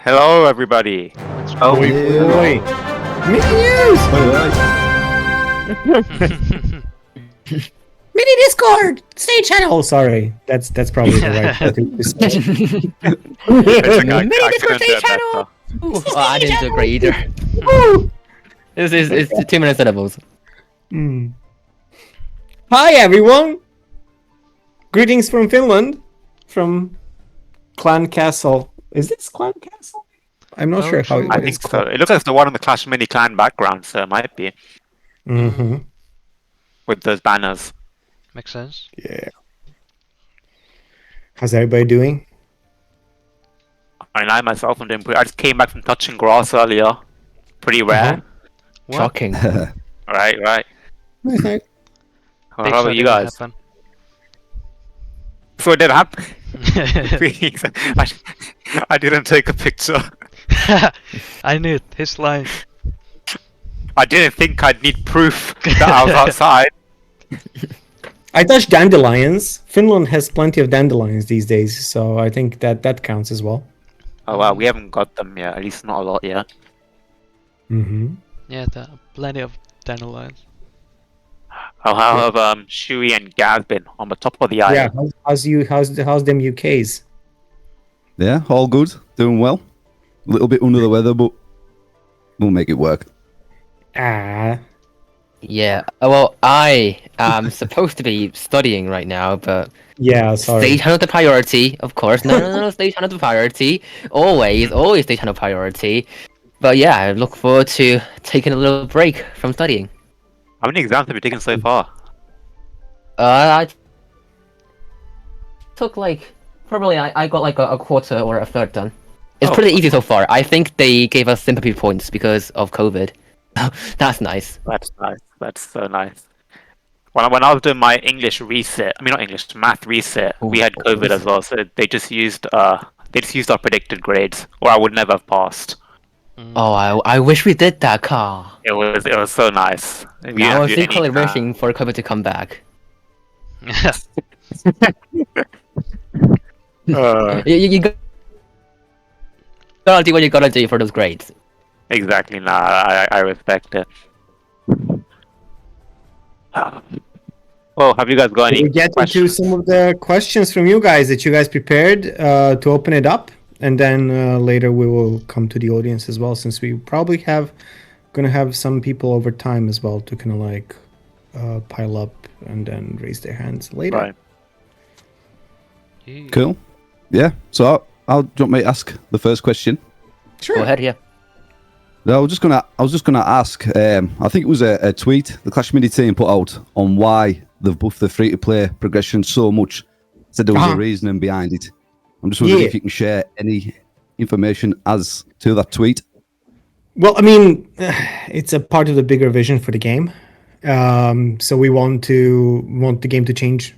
Hello, everybody. Oh, Oi. Mini Discord stage channel. Oh, sorry, that's probably the right thing to say. Mini Discord stage channel. I didn't do great either. It's 2 minutes syllables. Hi everyone. Greetings from Finland, from Clan Castle. Is this Clan Castle? I'm not sure how I think so. It looks like the one on the Clash Mini Clan background, so it might be. Mm-hmm. With those banners. Makes sense. Yeah. How's everybody doing? I mean, I myself am doing pretty. I just came back from touching grass earlier. Pretty rare. Shocking. Right. Nice. Well, how about you guys? So it did happen. I didn't take a picture. I knew it. His line. I didn't think I'd need proof that I was outside. I touched dandelions. Finland has plenty of dandelions these days, so I think that counts as well. Oh wow, we haven't got them yet. At least not a lot yet. Mm-hmm. Yeah, plenty of dandelions. Oh, how have Shui and Gaz been on the top of the island? Yeah, how's them UKs? Yeah, all good. Doing well. A little bit under the weather, but we'll make it work. Yeah. Well, I am supposed to be studying right now, but Yeah, sorry. stage handle the priority, of course. No. Stage handle the priority. Always stage handle priority. But yeah, I look forward to taking a little break from studying. How many exams have you taken so far? I took I got like a quarter or a third done. It's pretty easy so far. I think they gave us sympathy points because of COVID. That's nice. That's nice. That's so nice. When I was doing my math reset, we had COVID as well, so they just used our predicted grades, or I would never have passed. Oh, I wish we did that, Carl. It was so nice. I was secretly wishing for COVID to come back. You gotta do what you gotta do for those grades. Exactly. Nah, I respect it. Well, have you guys got any We'll get into questions? some of the questions from you guys that you guys prepared to open it up, and then later we will come to the audience as well, since we probably gonna have some people over time as well to kind of like pile up and then raise their hands later. Right. Cool. Yeah. So I'll do you want me to ask the first question? Sure. Go ahead, yeah. No, I was just gonna ask. I think it was a tweet the Clash Mini team put out on why they've buffed the free-to-play progression so much. Said there was a reasoning behind it. I'm just wondering if you can share any information as to that tweet. Well, I mean, it's a part of the bigger vision for the game. So we want the game to change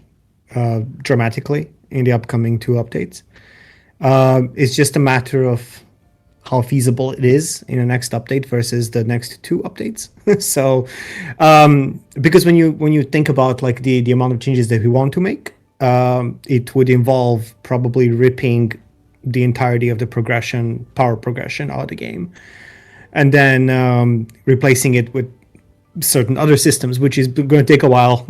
dramatically in the upcoming 2 updates. It's just a matter of how feasible it is in the next update versus the next 2 updates. So, because when you think about like the amount of changes that we want to make, it would involve probably ripping the entirety of the power progression out of the game, and then replacing it with certain other systems, which is going to take a while.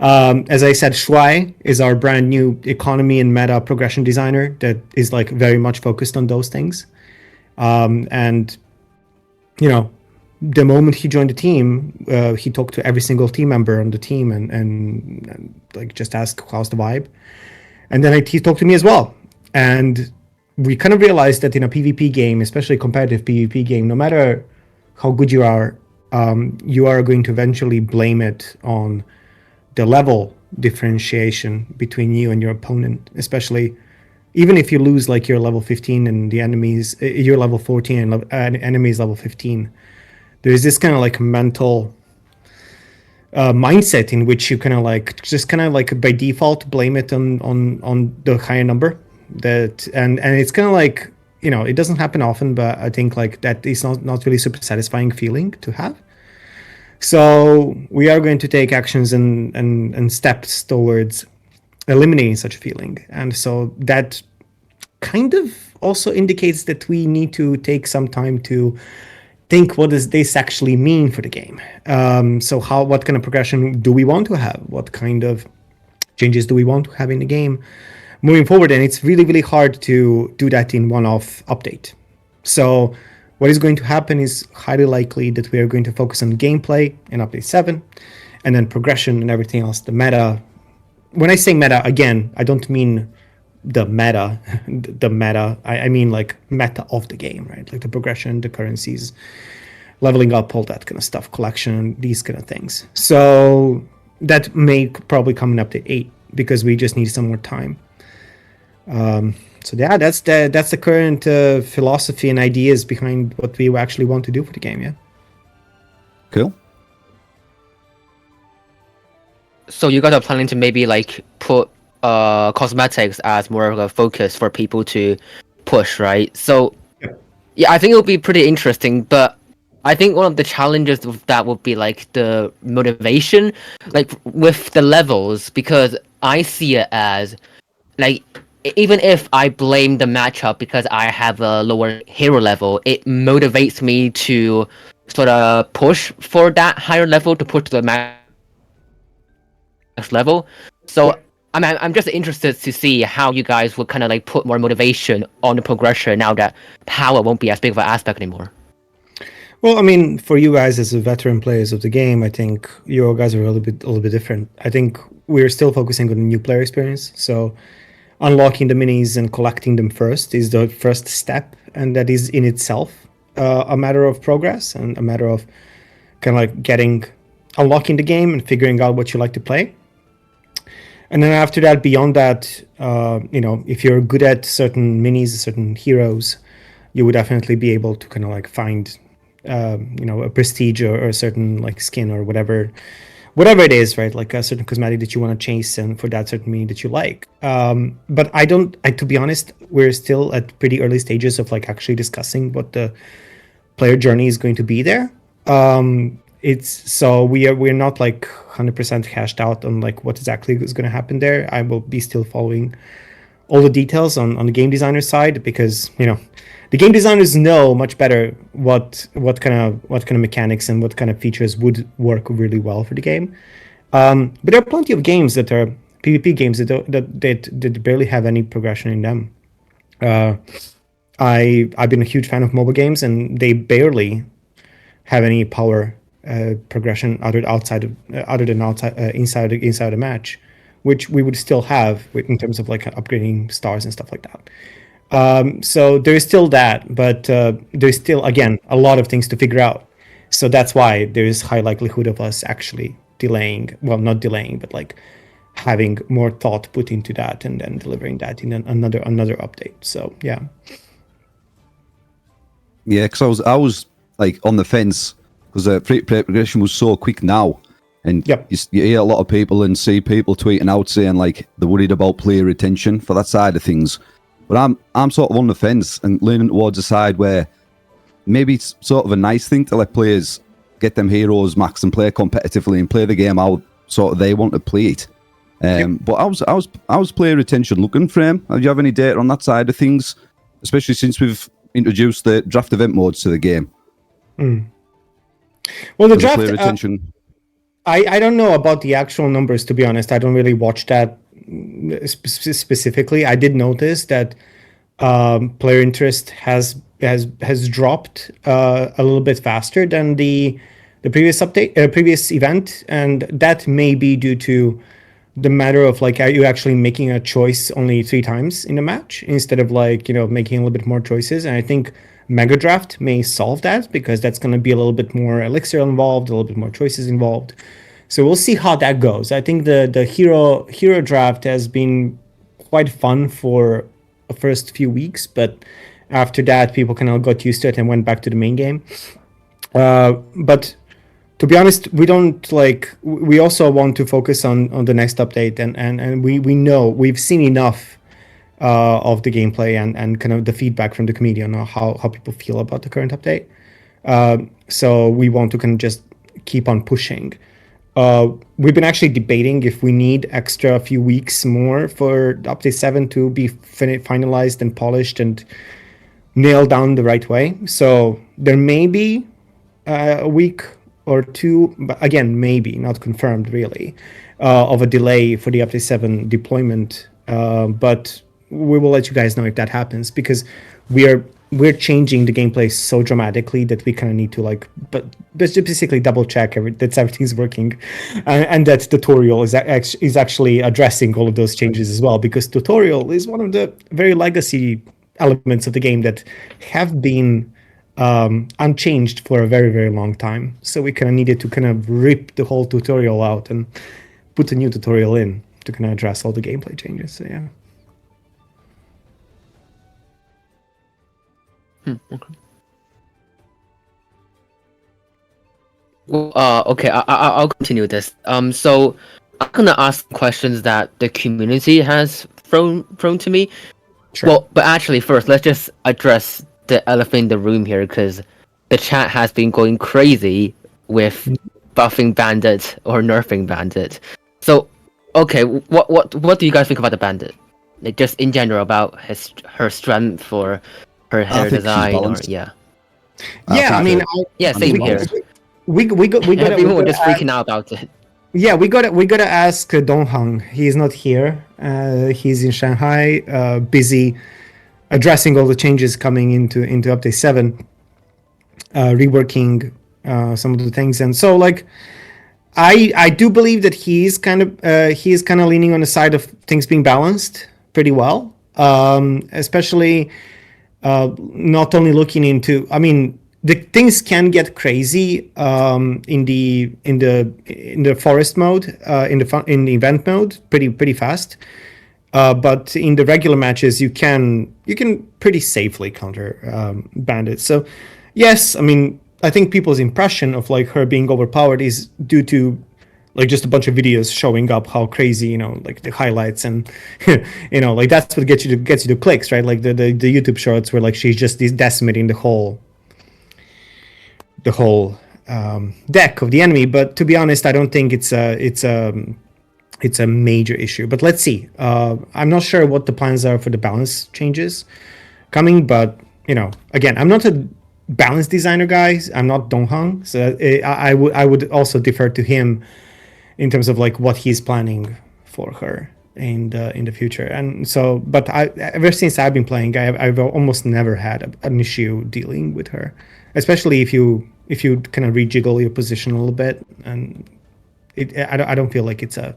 As I said, Shui is our brand new economy and meta progression designer that is like very much focused on those things. And you know, the moment he joined the team, he talked to every single team member on the team and like just asked how's the vibe, and then he talked to me as well. And we kind of realized that in a PvP game, especially a competitive PvP game, no matter how good you are going to eventually blame it on the level differentiation between you and your opponent, especially even if you lose like you're level 15 and the enemies you're level 14 and enemies level 15. There's this kind of like mental mindset in which you kind of like by default blame it on the higher number. That and it's kind of like, you know, it doesn't happen often, but I think like that is not really super satisfying feeling to have. So we are going to take actions and steps towards eliminating such a feeling. And so that kind of also indicates that we need to take some time to think, what does this actually mean for the game? So what kind of progression do we want to have? What kind of changes do we want to have in the game moving forward? And it's really, really hard to do that in one-off update. So what is going to happen is highly likely that we are going to focus on gameplay in update 7, and then progression and everything else, the meta. When I say meta, again, I don't mean the meta, I mean like meta of the game, right? Like the progression, the currencies, leveling up, all that kind of stuff, collection, these kind of things. So that may probably come in update 8 because we just need some more time. So yeah, that's the current philosophy and ideas behind what we actually want to do for the game. Yeah. Cool. So you guys are planning to maybe like put cosmetics as more of a focus for people to push, right? So yeah, I think it would be pretty interesting, but I think one of the challenges with that would be like the motivation, like with the levels, because I see it as like even if I blame the matchup because I have a lower hero level, it motivates me to sort of push for that higher level, to push to the max level. So I'm just interested to see how you guys would kind of like put more motivation on the progression now that power won't be as big of an aspect anymore. Well, I mean, for you guys as a veteran players of the game, I think you guys are a little bit different. I think we're still focusing on the new player experience. So unlocking the minis and collecting them first is the first step, and that is in itself a matter of progress and a matter of kind of like unlocking the game and figuring out what you like to play. And then after that, beyond that, if you're good at certain minis, certain heroes, you would definitely be able to kind of like find a prestige or a certain like skin or whatever it is, right? Like a certain cosmetic that you want to chase and for that certain mini that you like. But to be honest, we're still at pretty early stages of like actually discussing what the player journey is going to be there. We're not like 100% hashed out on like what exactly is going to happen there. I will be still following all the details on the game designer side, because the game designers know much better what kind of mechanics and what kind of features would work really well for the game. But there are plenty of games that are PvP games that barely have any progression in them. I've been a huge fan of mobile games, and they barely have any power progression inside a match, which we would still have in terms of like upgrading stars and stuff like that. So there is still that, but there's still, again, a lot of things to figure out. So that's why there is high likelihood of us actually not delaying, but like having more thought put into that and then delivering that in another update. So yeah. Yeah, because I was like on the fence, because the free-to-play progression was so quick now. And you hear a lot of people and see people tweeting out saying like they're worried about player retention for that side of things. But I'm sort of on the fence and leaning towards a side where maybe it's sort of a nice thing to let players get them heroes max and play competitively and play the game how sort of they want to play it. But how's player retention looking for him? Do you have any data on that side of things, especially since we've introduced the draft event modes to the game? Well, the draft player retention. I don't know about the actual numbers, to be honest. I don't really watch that specifically. I did notice that player interest has dropped a little bit faster than the previous previous event, and that may be due to the matter of like, are you actually making a choice only 3 times in a match instead of like making a little bit more choices? And I think Mega Draft may solve that, because that's going to be a little bit more elixir involved, a little bit more choices involved. So we'll see how that goes. I think the hero draft has been quite fun for the first few weeks, but after that, people kind of got used to it and went back to the main game. But to be honest, we don't like. We also want to focus on the next update, and we know we've seen enough of the gameplay and kind of the feedback from the community on how people feel about the current update. So we want to kind of just keep on pushing. We've been actually debating if we need extra few weeks more for update 7 to be finalized and polished and nailed down the right way. So there may be a week or two, but again, maybe not confirmed really, of a delay for the update 7 deployment. But we will let you guys know if that happens, because we're changing the gameplay so dramatically that we kind of need to but just basically double check that everything's working, and that tutorial is actually addressing all of those changes as well, because tutorial is one of the very legacy elements of the game that have been unchanged for a very, very long time. So we kind of needed to kind of rip the whole tutorial out and put a new tutorial in to kind of address all the gameplay changes. So yeah. Okay. Well, okay, I'll continue this. So I'm gonna ask questions that the community has thrown to me. Sure. Well, but actually, first, let's just address the elephant in the room here, because the chat has been going crazy with buffing Bandit or nerfing Bandit. So, okay, what do you guys think about the Bandit? Like, just in general, about her strength or her hair think she's design, or balanced. Yeah, I mean, yeah, same here. we got Everyone was just freaking out about it. Yeah, we gotta ask Donghang. He's not here. He's in Shanghai, busy addressing all the changes coming into update 7, reworking some of the things, and so I do believe that he's kind of leaning on the side of things being balanced pretty well, especially not only looking into. I mean, the things can get crazy in the forest mode, in the event mode, pretty fast. But in the regular matches, you can pretty safely counter bandits. So yes, I mean, I think people's impression of her being overpowered is due to just a bunch of videos showing up how crazy, the highlights, and that's what gets you to clicks, right? Like the YouTube shorts where she's just decimating the whole deck of the enemy. But to be honest, I don't think it's a major issue. But let's see. I'm not sure what the plans are for the balance changes coming, but again, I'm not a balance designer, guys. I'm not Donghang, so I would also defer to him in terms of what he's planning for her in the future. And so, but ever since I've been playing, I've almost never had an issue dealing with her, especially if you kind of rejiggle your position a little bit, and I don't feel like it's a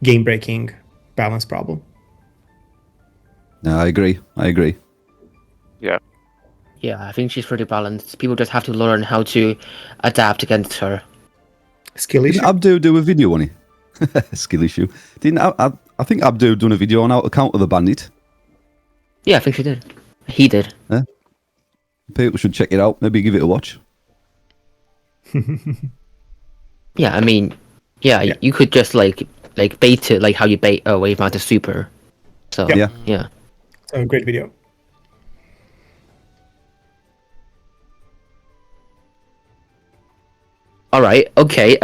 game breaking balance problem. No, I agree. Yeah. Yeah, I think she's pretty balanced. People just have to learn how to adapt against her. Skill issue. Didn't Abdu do a video on it? Skill issue. Didn't I think Abdu done a video on how to counter the bandit? Yeah, I think she did. He did. Yeah. People should check it out. Maybe give it a watch. Yeah, I mean, yeah, you could just bait it like how you bait a wave master super. So yeah. So great video. All right. Okay.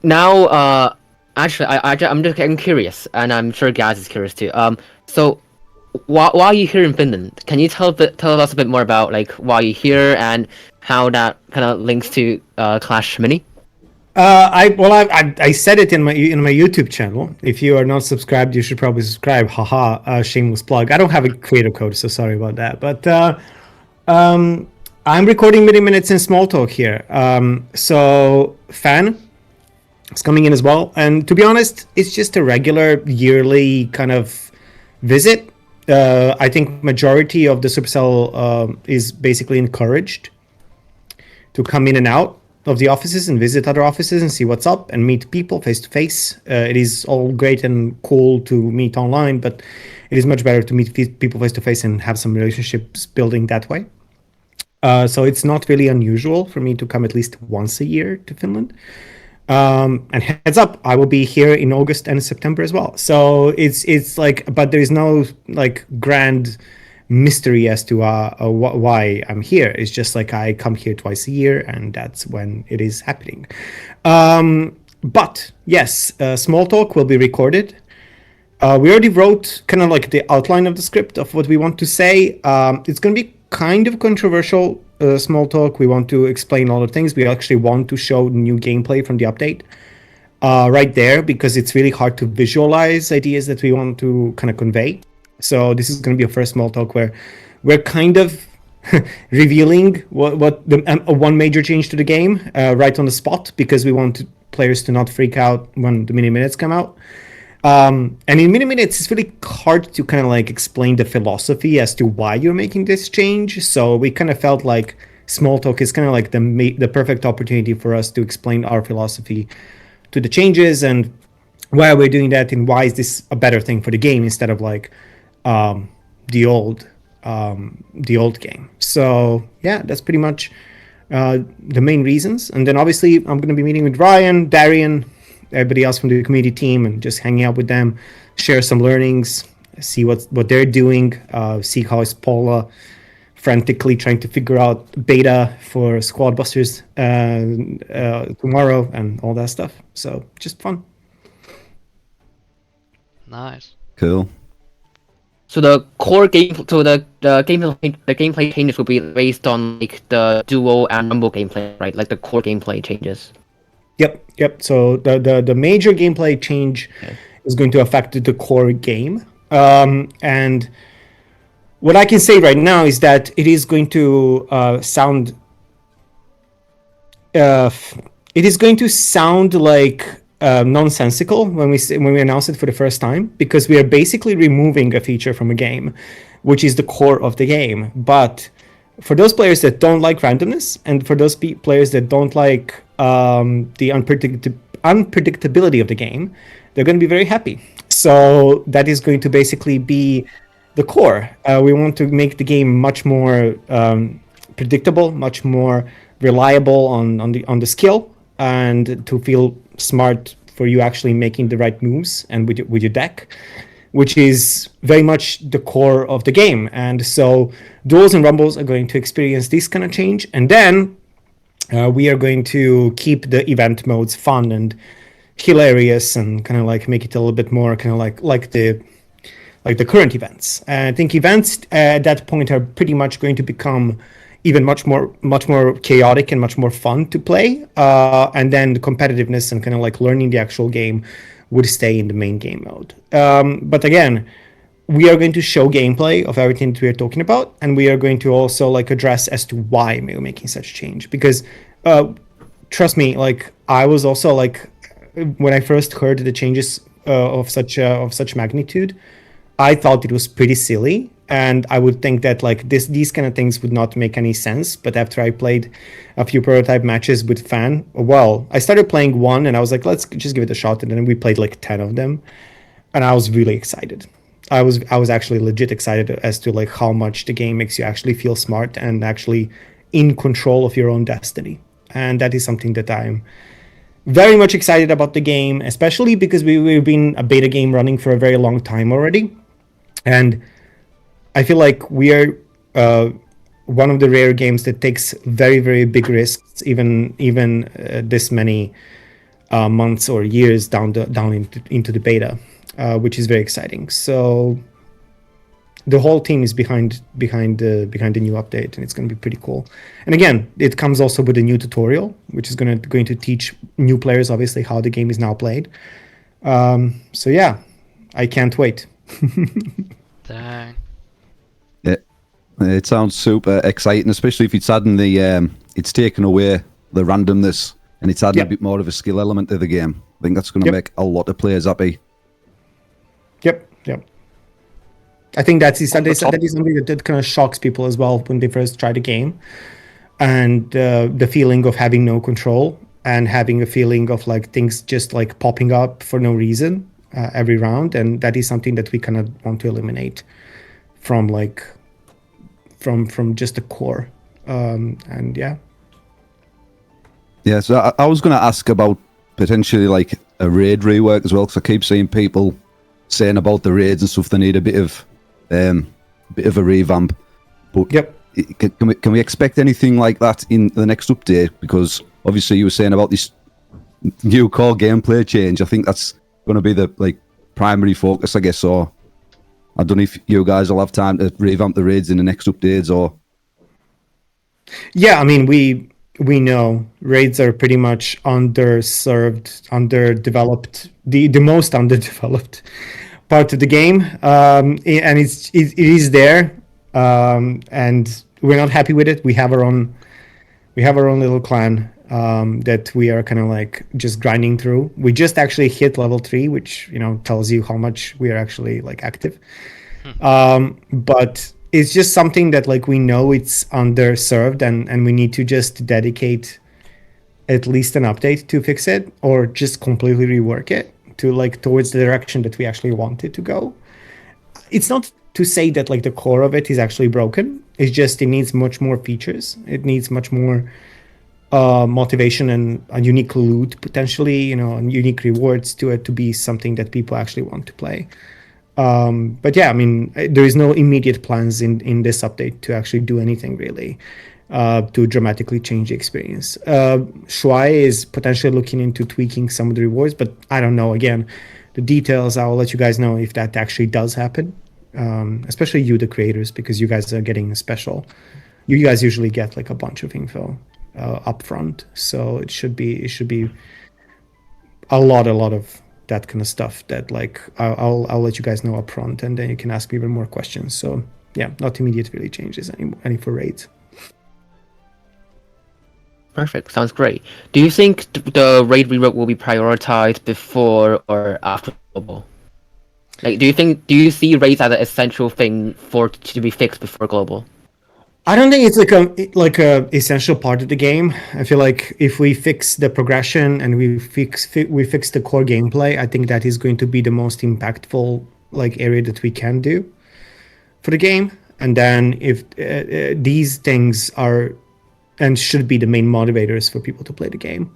Now, actually, I'm curious, and I'm sure Gaz is curious too. So, why are you here in Finland? Can you tell us a bit more about why you're here and how that kind of links to Clash Mini? I said it in my YouTube channel. If you are not subscribed, you should probably subscribe. Haha, shameless plug. I don't have a creator code, so sorry about that. But I'm recording mini minutes in small talk here. So Fan is coming in as well, and to be honest, it's just a regular yearly kind of visit. I think majority of the Supercell is basically encouraged to come in and out of the offices and visit other offices and see what's up and meet people face to face. It is all great and cool to meet online, but it is much better to meet people face to face and have some relationships building that way. So it's not really unusual for me to come at least once a year to Finland. And heads up, I will be here in August and September as well. So it's but there is no grand mystery as to why I'm here. It's just like I come here twice a year, and that's when it is happening. But yes, small talk will be recorded. We already wrote kind of like the outline of the script of what we want to say. It's going to be kind of controversial, small talk. We want to explain all the things. We actually want to show new gameplay from the update right there, because it's really hard to visualize ideas that we want to kind of convey. So this is going to be a first small talk where we're kind of revealing what the one major change to the game right on the spot, because we want players to not freak out when the mini minutes come out. And in mini minutes, it's really hard to kind of like explain the philosophy as to why you're making this change. So we kind of felt like small talk is kind of like the perfect opportunity for us to explain our philosophy to the changes and why we're doing that, and why is this a better thing for the game instead of like the old game. So yeah, that's pretty much the main reasons. And then obviously I'm going to be meeting with Ryan, Darian, everybody else from the community team, and just hanging out with them, share some learnings, see what they're doing, see how is Paula frantically trying to figure out beta for Squad Busters tomorrow and all that stuff. So just fun. Nice. Cool. So the core game, so the gameplay changes will be based on like the duo and rumble gameplay, right? Like the core gameplay changes. Yep. So the major gameplay change is going to affect the core game. And what I can say right now is that it is going to sound like nonsensical when we announce it for the first time, because we are basically removing a feature from a game, which is the core of the game. But for those players that don't like randomness, and for those players that don't like the unpredictability of the game, they're going to be very happy. So that is going to basically be the core. We want to make the game much more predictable, much more reliable on the skill, and to feel smart for you actually making the right moves and with your deck, which is very much the core of the game. And so duels and rumbles are going to experience this kind of change, and then we are going to keep the event modes fun and hilarious, and kind of like make it a little bit more kind of like the current events. And I think events at that point are pretty much going to become even much more chaotic and much more fun to play. And then the competitiveness and kind of like learning the actual game would stay in the main game mode. But again, we are going to show gameplay of everything that we are talking about, and we are going to also like address as to why we're making such change. Because trust me, like I was also like, when I first heard the changes of such magnitude, I thought it was pretty silly, and I would think that like these kind of things would not make any sense. But after I played a few prototype matches with I started playing one, and I was like, let's just give it a shot, and then we played like 10 of them, and I was really excited. I was actually legit excited as to like how much the game makes you actually feel smart and actually in control of your own destiny. And that is something that I'm very much excited about the game, especially because we've been a beta game running for a very long time already. And I feel like we are one of the rare games that takes very, very big risks, even this many months or years down into the beta, which is very exciting. So the whole team is behind the new update, and it's going to be pretty cool. And again, it comes also with a new tutorial, which is going to teach new players obviously how the game is now played. So yeah, I can't wait. Dang. Yeah, it sounds super exciting, especially if it's adding it's taken away the randomness and it's adding a bit more of a skill element to the game. I think that's going to make a lot of players happy. Yep. I think that is something that kind of shocks people as well when they first try the game, and the feeling of having no control and having a feeling of like things just like popping up for no reason every round, and that is something that we kind of want to eliminate from just the core. And yeah. Yeah, so I was going to ask about potentially like a raid rework as well, because I keep seeing people saying about the raids and stuff. They need a bit of bit of a revamp. But Yep. can we expect anything like that in the next update? Because obviously you were saying about this new core gameplay change. I think that's going to be the primary focus, I guess. Or I don't know if you guys will have time to revamp the raids in the next updates or. Yeah, I mean, we know raids are pretty much underserved, underdeveloped, the most underdeveloped part of the game, and it is there, and we're not happy with it. We have our own little clan that we are kind of like just grinding through. We just actually hit level 3, which tells you how much we are actually like active. But it's just something that like we know it's underserved, and we need to just dedicate at least an update to fix it, or just completely rework it to like towards the direction that we actually want it to go. It's not to say that like the core of it is actually broken. It's just it needs much more features. It needs much more motivation and a unique loot potentially, and unique rewards to it to be something that people actually want to play. But yeah, I mean, there is no immediate plans in this update to actually do anything really to dramatically change the experience. Shuai is potentially looking into tweaking some of the rewards, but I don't know. Again, the details, I'll let you guys know if that actually does happen, especially you, the creators, because you guys are getting special. You guys usually get like a bunch of info up front, so it should be a lot of that kind of stuff that like I'll let you guys know up front, and then you can ask me even more questions. So yeah, not immediate really changes any for raids. Perfect. Sounds great. Do you think the raid rework will be prioritized before or after global? Like, do you see raids as an essential thing to be fixed before global? I don't think it's like a essential part of the game. I feel like if we fix the progression and we fix the core gameplay, I think that is going to be the most impactful like area that we can do for the game. And then if these things are and should be the main motivators for people to play the game.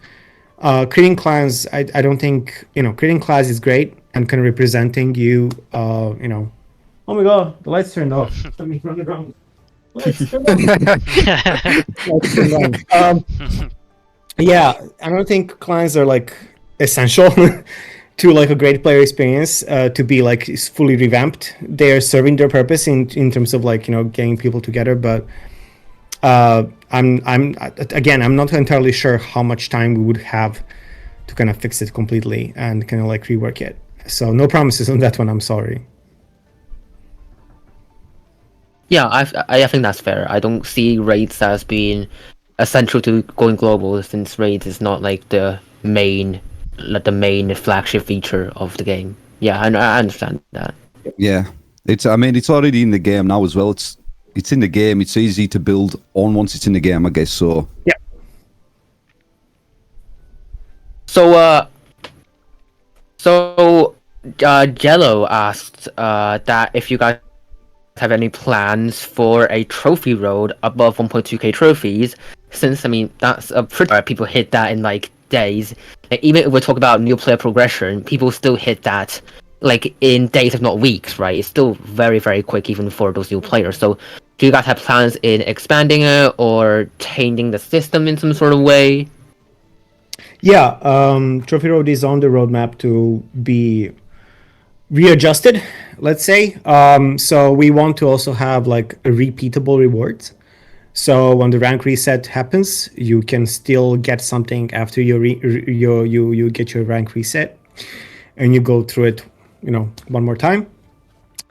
Creating clans, I don't think creating clans is great and kind of representing you. Oh my god, the lights turned off. Let me run around. Yeah, I don't think clans are like essential to like a great player experience to be like fully revamped. They are serving their purpose in terms of like getting people together, but I'm not entirely sure how much time we would have to kind of fix it completely and kind of like rework it. So no promises on that one. I'm sorry. Yeah, I think that's fair. I don't see raids as being essential to going global, since raids is not like the main flagship feature of the game. Yeah, I understand that. Yeah, it's already in the game now as well. It's in the game. It's easy to build on once it's in the game, I guess. So yeah. So Jello asked that if you guys have any plans for a trophy road above 1.2k trophies, since that's a pretty people hit that in like days. Like, even if we talk about new player progression, people still hit that like in days if not weeks, right? It's still very, very quick even for those new players. So do you guys have plans in expanding it or changing the system in some sort of way? Yeah, Trophy Road is on the roadmap to be readjusted, let's say. So we want to also have like a repeatable rewards. So when the rank reset happens, you can still get something after you get your rank reset, and you go through it, one more time.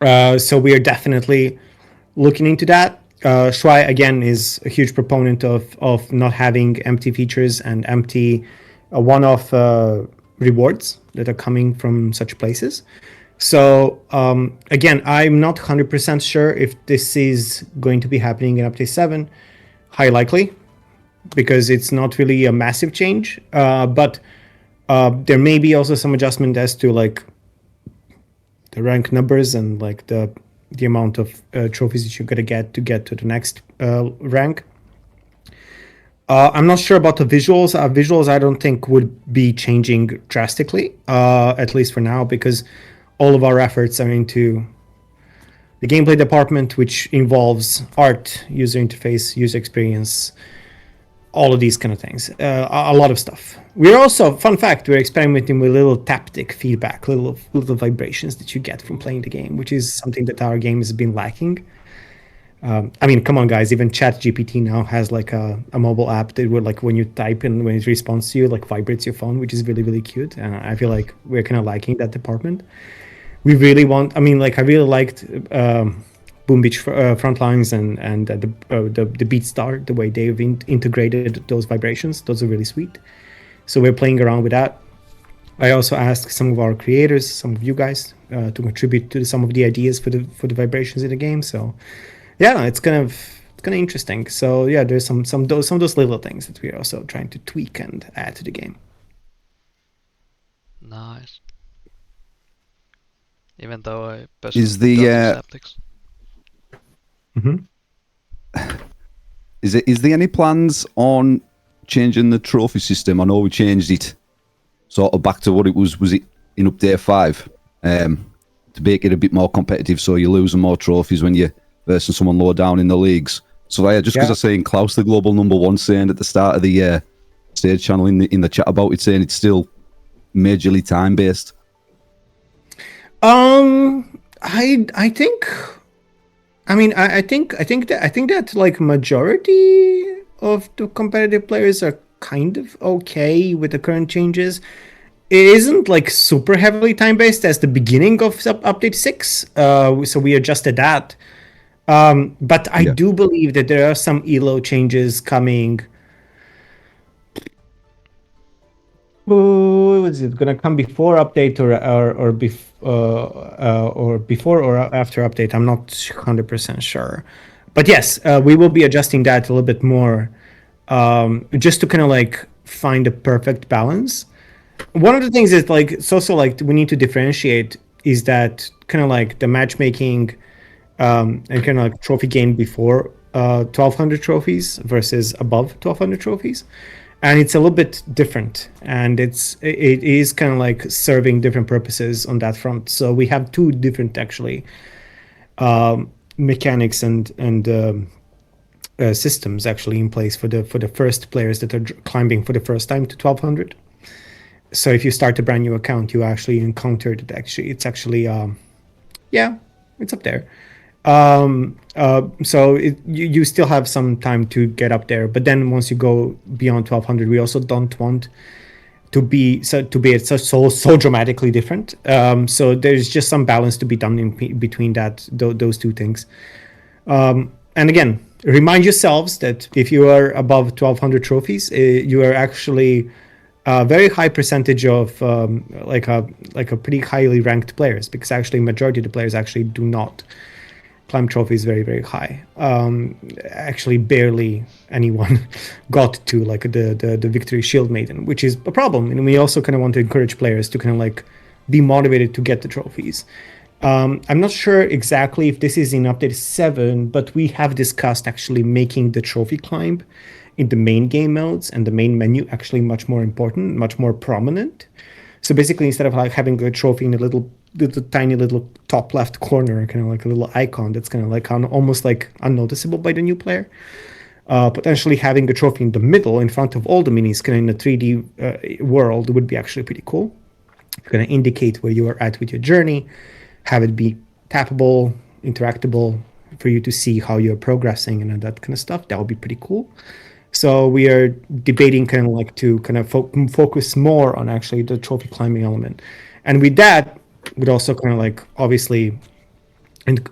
So we are definitely looking into that. Shuai again is a huge proponent of not having empty features and empty one-off rewards that are coming from such places. So again, I'm not 100% sure if this is going to be happening in Update 7. High likely, because it's not really a massive change. But there may be also some adjustment as to like the rank numbers and like the amount of trophies that you're gonna get to the next rank. I'm not sure about the visuals. Visuals I don't think would be changing drastically, at least for now, because all of our efforts are into the gameplay department, which involves art, user interface, user experience, all of these kind of things, a lot of stuff. We're also, fun fact, we're experimenting with little taptic feedback, little vibrations that you get from playing the game, which is something that our game has been lacking. I mean, come on, guys! Even ChatGPT now has like a mobile app that would, like, when you type and when it responds to you, like vibrates your phone, which is really, really cute. And I feel like we're kind of lacking that department. We really want. I mean, like, I really liked Boom Beach Frontlines and the BeatStar, the way they've integrated those vibrations. Those are really sweet. So we're playing around with that. I also asked some of our creators, some of you guys, to contribute to some of the ideas for the vibrations in the game. So yeah, it's kind of interesting. So yeah, there's some of those little things that we're also trying to tweak and add to the game. Nice. Even though I Is the, haptics. Is there any plans on changing the trophy system? I know we changed it sort of back to what it was. Was it in update 5? To make it a bit more competitive, so you're losing more trophies when you're versus someone lower down in the leagues. So just because I seen Klaus, the global #1, saying at the start of the stage channel in the chat about it, saying it's still majorly time based. I think. I mean, I think that like majority of the competitive players are kind of okay with the current changes. It isn't like super heavily time based as the beginning of update 6. So we adjusted that. But I do believe that there are some ELO changes coming. Was it gonna come before update or before or after update? I'm not 100% sure. But yes, we will be adjusting that a little bit more, just to kind of like find the perfect balance. One of the things is like it's also like we need to differentiate is that kind of like the matchmaking and kind of like trophy gain before 1200 trophies versus above 1200 trophies, and it's a little bit different, and it is kind of like serving different purposes on that front. So we have two different actually mechanics and systems actually in place for the first players that are climbing for the first time to 1200. So if you start a brand new account, you actually encounter that it's actually it's up there. So you still have some time to get up there, but then once you go beyond 1200, we also don't want to be so dramatically different. So there's just some balance to be done in between those two things. And again, remind yourselves that if you are above 1200 trophies, you are actually a very high percentage of like a pretty highly ranked players, because actually majority of the players actually do not climb trophies very, very high. Actually barely anyone got to like the victory shield maiden, which is a problem. And we also kind of want to encourage players to kind of like be motivated to get the trophies. I'm not sure exactly if this is in update 7, but we have discussed actually making the trophy climb in the main game modes and the main menu actually much more important, much more prominent. So basically, instead of like having a trophy in a little tiny little top left corner, kind of like a little icon that's kind of like almost like unnoticeable by the new player, potentially having a trophy in the middle in front of all the minis, kind of in a 3D world, would be actually pretty cool. You're going to indicate where you are at with your journey, have it be tappable, interactable, for you to see how you're progressing and that kind of stuff. That would be pretty cool. So we are debating kind of like to kind of focus more on actually the trophy climbing element. And with that, would also kind of like obviously, and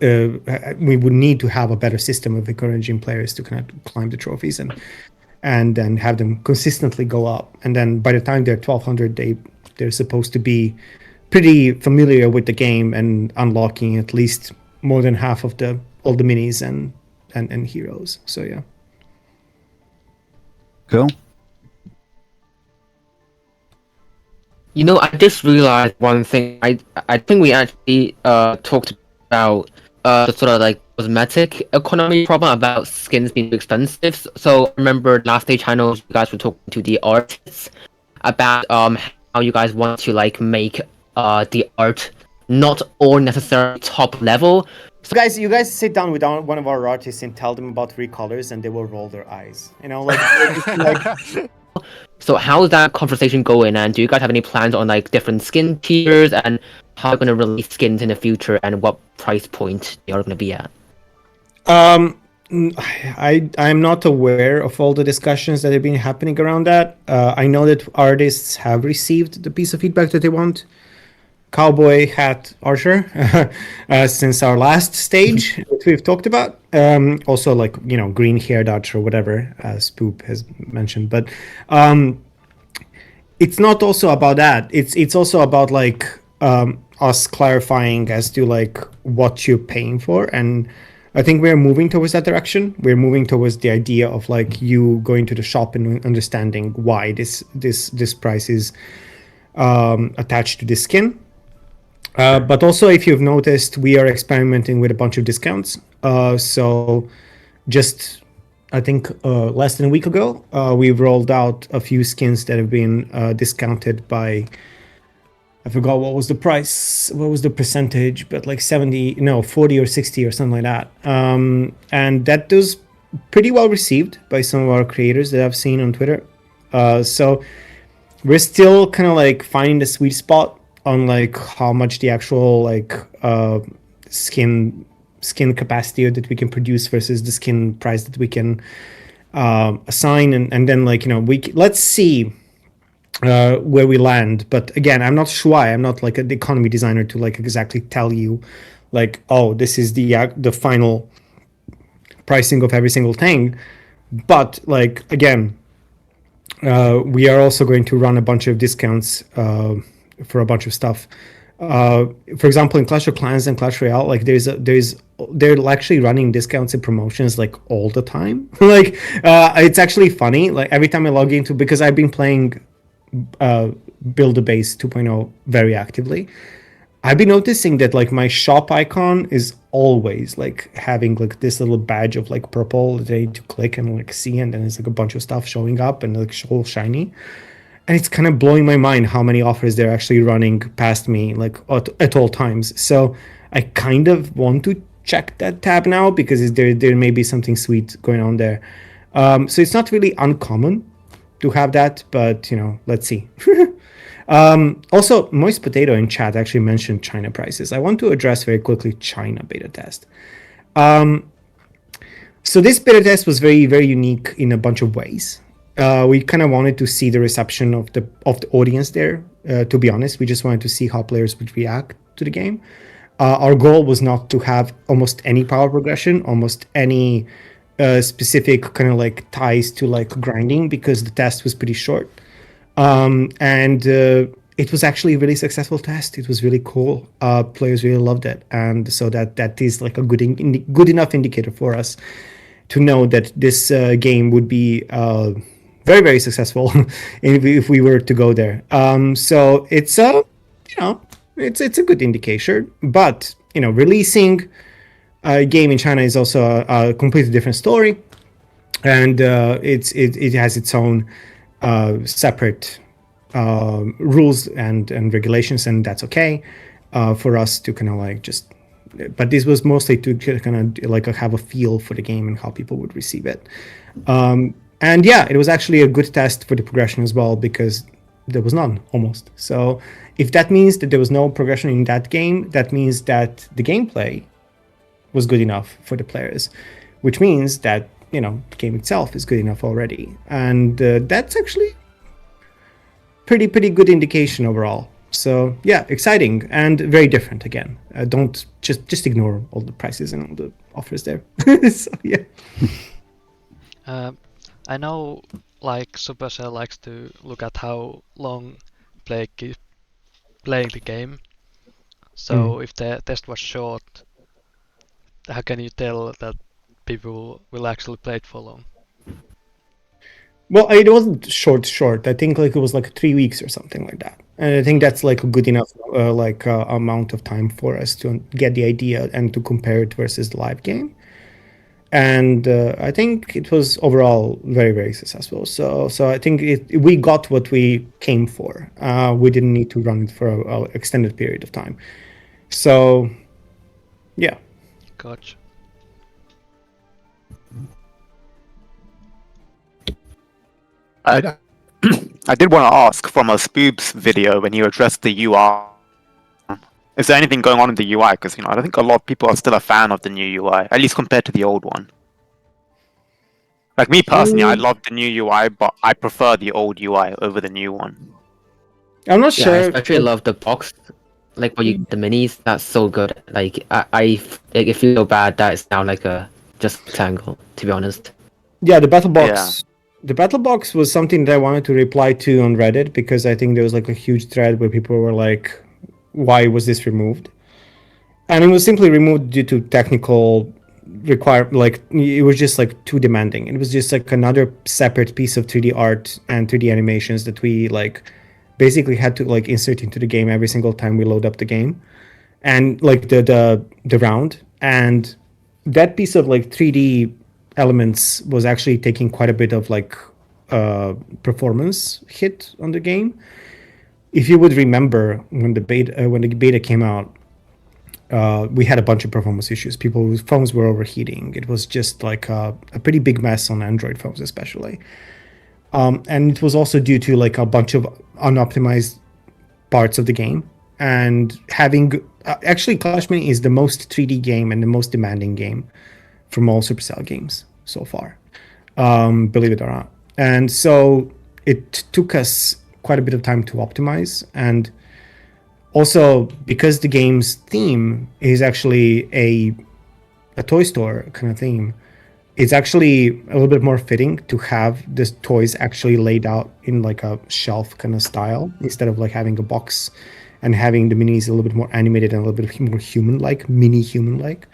we would need to have a better system of encouraging players to kind of climb the trophies and then have them consistently go up. And then by the time they're 1200, they're supposed to be pretty familiar with the game and unlocking at least more than half of all the minis and heroes. So yeah. Cool. You know, I just realized one thing. I think we actually talked about the sort of like cosmetic economy problem about skins being expensive. So I remember last day channels, you guys were talking to the artists about how you guys want to like make the art not all necessarily top level. So you guys sit down with one of our artists and tell them about recolors, and they will roll their eyes. You know, like So how's that conversation going? And do you guys have any plans on like different skin tiers and how you're gonna release skins in the future and what price point they are gonna be at? I'm not aware of all the discussions that have been happening around that. I know that artists have received the piece of feedback that they want. Cowboy hat archer since our last stage that we've talked about. Also, like, you know, green haired archer or whatever, as Poop has mentioned. But it's not also about that. It's also about like us clarifying as to like what you're paying for, and I think we're moving towards that direction. We're moving towards the idea of like you going to the shop and understanding why this price is attached to this skin. But also, if you've noticed, we are experimenting with a bunch of discounts. So just, I think, less than a week ago, we've rolled out a few skins that have been discounted by, I forgot what was the price, what was the percentage, but like 40 or 60 or something like that. And that was pretty well received by some of our creators that I've seen on Twitter. So we're still kind of like finding the sweet spot on like how much the actual like skin capacity that we can produce versus the skin price that we can assign, and then like, you know, let's see where we land. But again, I'm not Shuai, I'm not like an economy designer to like exactly tell you like, oh, this is the final pricing of every single thing. But like, again, we are also going to run a bunch of discounts for a bunch of stuff. For example, in Clash of Clans and Clash Royale, like they're actually running discounts and promotions like all the time. Like it's actually funny. Like every time I log into, because I've been playing Build a Base 2.0 very actively, I've been noticing that like my shop icon is always like having like this little badge of like purple that I need to click and like see, and then it's like a bunch of stuff showing up and like all shiny. And it's kind of blowing my mind how many offers they're actually running past me like at all times. So I kind of want to check that tab now because there may be something sweet going on there. So it's not really uncommon to have that, but you know, let's see. Also, Moist Potato in chat actually mentioned China prices. I want to address very quickly China beta test. So this beta test was very, very unique in a bunch of ways. We kind of wanted to see the reception of the audience there. To be honest, we just wanted to see how players would react to the game. Our goal was not to have almost any power progression, almost any specific kind of like ties to like grinding, because the test was pretty short. And it was actually a really successful test. It was really cool. Players really loved it, and so that is like a good enough indicator for us to know that this game would be very, very successful if we were to go there. So it's a, you know, it's a good indication. But you know, releasing a game in China is also a completely different story, and it has its own separate rules and regulations, and that's okay for us to kind of like just. But this was mostly to kind of like have a feel for the game and how people would receive it. And yeah, it was actually a good test for the progression as well, because there was none almost. So if that means that there was no progression in that game, that means that the gameplay was good enough for the players, which means that, you know, the game itself is good enough already. And that's actually pretty good indication overall. So yeah, exciting and very different again. Don't just ignore all the prices and all the offers there. So yeah. I know, like Supercell likes to look at how long players keep playing the game. So if the test was short, how can you tell that people will actually play it for long? Well, it wasn't short. I think like it was like 3 weeks or something like that. And I think that's like a good enough amount of time for us to get the idea and to compare it versus the live game. And I think it was overall very, very successful. So I think we got what we came for. We didn't need to run it for an extended period of time. So, yeah. Gotcha. I, I did want to ask from a Spoob's video when you addressed the UI. Is there anything going on in the UI? Because I don't think a lot of people are still a fan of the new UI, at least compared to the old one. Like me personally, I love the new UI, but I prefer the old UI over the new one. I'm not Yeah, I sure. especially love the box, like when you the minis. That's so good. Like like, it feels so bad that it's now like a just rectangle. To be honest. Yeah, the battle box. Yeah. The battle box was something that I wanted to reply to on Reddit because I think there was like a huge thread where people were like, "Why was this removed?" And it was simply removed due to technical like it was just like too demanding. It was just like another separate piece of 3D art and 3D animations that we like basically had to like insert into the game every single time we load up the game, and like the round. And that piece of like 3D elements was actually taking quite a bit of like performance hit on the game. If you would remember when the beta came out, we had a bunch of performance issues. People's phones were overheating. It was just like a pretty big mess on Android phones, especially. And it was also due to like a bunch of unoptimized parts of the game. And having actually, Clash Mini is the most 3D game and the most demanding game from all Supercell games so far, believe it or not. And so it took us quite a bit of time to optimize. And also, because the game's theme is actually a toy store kind of theme, it's actually a little bit more fitting to have the toys actually laid out in like a shelf kind of style instead of like having a box and having the minis a little bit more animated and a little bit more human-like, mini human-like.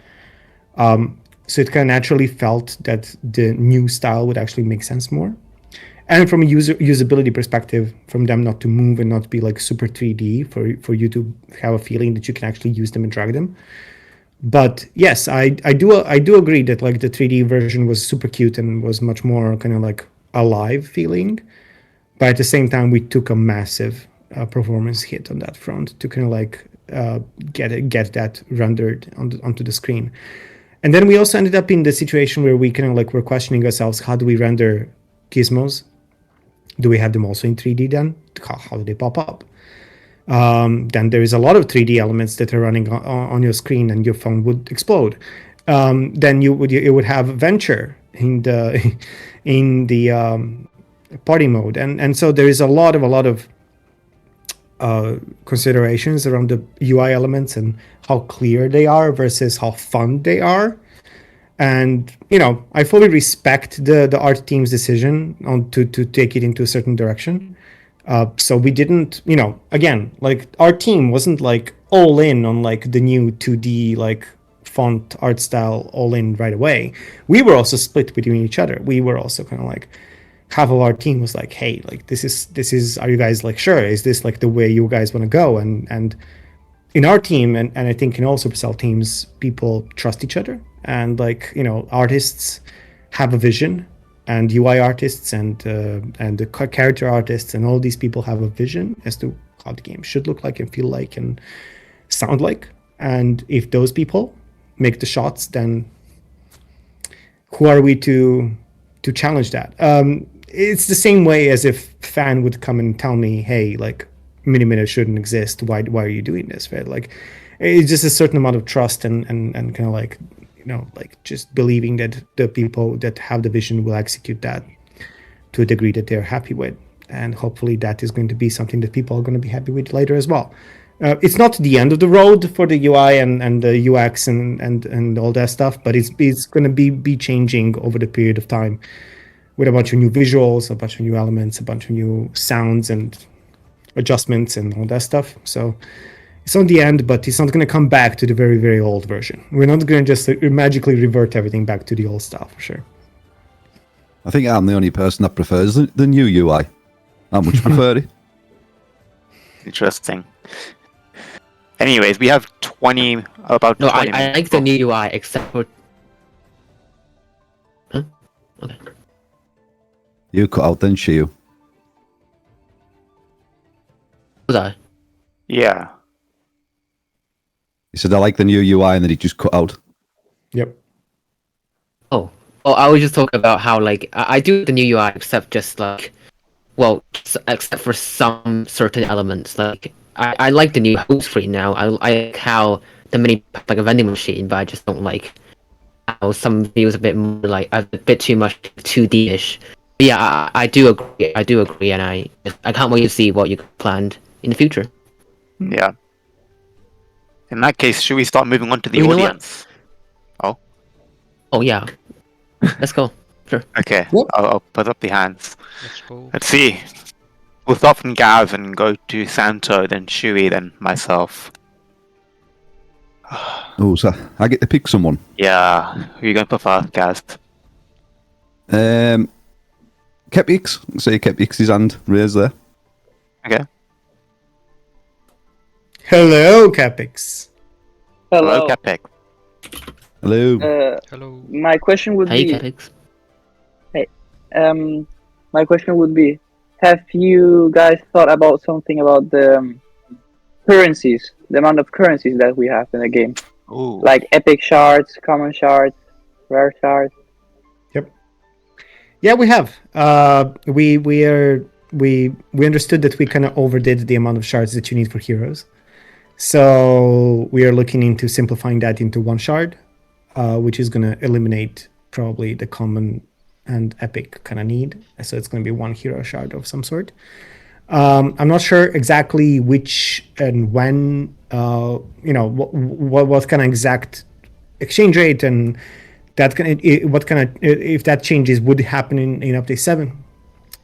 So it kind of naturally felt that the new style would actually make sense more. And from a usability perspective, from them not to move and not be like super 3D for you to have a feeling that you can actually use them and drag them. But yes, I do agree that like the 3D version was super cute and was much more kind of like alive feeling. But at the same time, we took a massive performance hit on that front to kind of like get that rendered onto the screen. And then we also ended up in the situation where we kind of like were questioning ourselves: how do we render gizmos? Do we have them also in 3D then? How do they pop up? Then there is a lot of 3D elements that are running on your screen, and your phone would explode. Then you would have venture in the party mode, and so there is a lot of considerations around the UI elements and how clear they are versus how fun they are. And I fully respect the art team's decision on to take it into a certain direction. So we didn't, again, like our team wasn't like all in on like the new 2D like font art style all in right away. We were also split between each other. We were also kind of like, half of our team was like, hey, like this is are you guys like sure? Is this like the way you guys want to go? And in our team, and I think in all Supercell teams, people trust each other, and like artists have a vision, and UI artists and the character artists and all these people have a vision as to how the game should look like and feel like and sound like. And if those people make the shots, then who are we to challenge that? It's the same way as if fan would come and tell me, hey, like Minimina shouldn't exist. Why are you doing this? Right? Like it's just a certain amount of trust and kind of like like just believing that the people that have the vision will execute that to a degree that they're happy with, and hopefully that is going to be something that people are going to be happy with later as well. It's not the end of the road for the UI and the UX and all that stuff, but it's going to be changing over the period of time with a bunch of new visuals, a bunch of new elements, a bunch of new sounds and adjustments and all that stuff. So it's not the end, but it's not going to come back to the very, very old version. We're not going to just magically revert everything back to the old stuff, for sure. I think I'm the only person that prefers the new UI. I much prefer it. Interesting. Anyways, we have about 20 I minutes. like the new UI except for. Huh? Okay. You cut out, didn't you? Was I? Yeah. He said I like the new UI, and then he just cut out. Yep. Oh, I was just talking about how like I do the new UI, except just like, well, except for some certain elements. Like I like the new home screen now. I like how the mini like a vending machine, but I just don't like how some feels a bit more like a bit too much 2D-ish. But yeah, I do agree. I do agree, and I can't wait to see what you planned in the future. Yeah. In that case, should we start moving on to the You know what? audience? Oh yeah, let's go. Sure. Okay, Yep. I'll put up the hands. Let's go. Let's see. We'll start from Gav and go to Santo, then Shui, then myself. Oh, so I get to pick someone. Yeah, who are you going to put first, Gaz? Kepix. Say Kepix's hand raised there. Okay. Hello, Capix. Hello, Hello. Capek. Hello. Hello. My question would Hey, be, Capix. my question would be, have you guys thought about something about the currencies, the amount of currencies that we have in the game, Ooh. like epic shards, common shards, rare shards? Yeah, we have. We understood that we kind of overdid the amount of shards that you need for heroes. So we are looking into simplifying that into one shard, which is going to eliminate probably the common and epic kind of need. So it's going to be one hero shard of some sort. I'm not sure exactly which and when, what kind of exact exchange rate and that kind of, what kind of, if that changes would happen in update 7.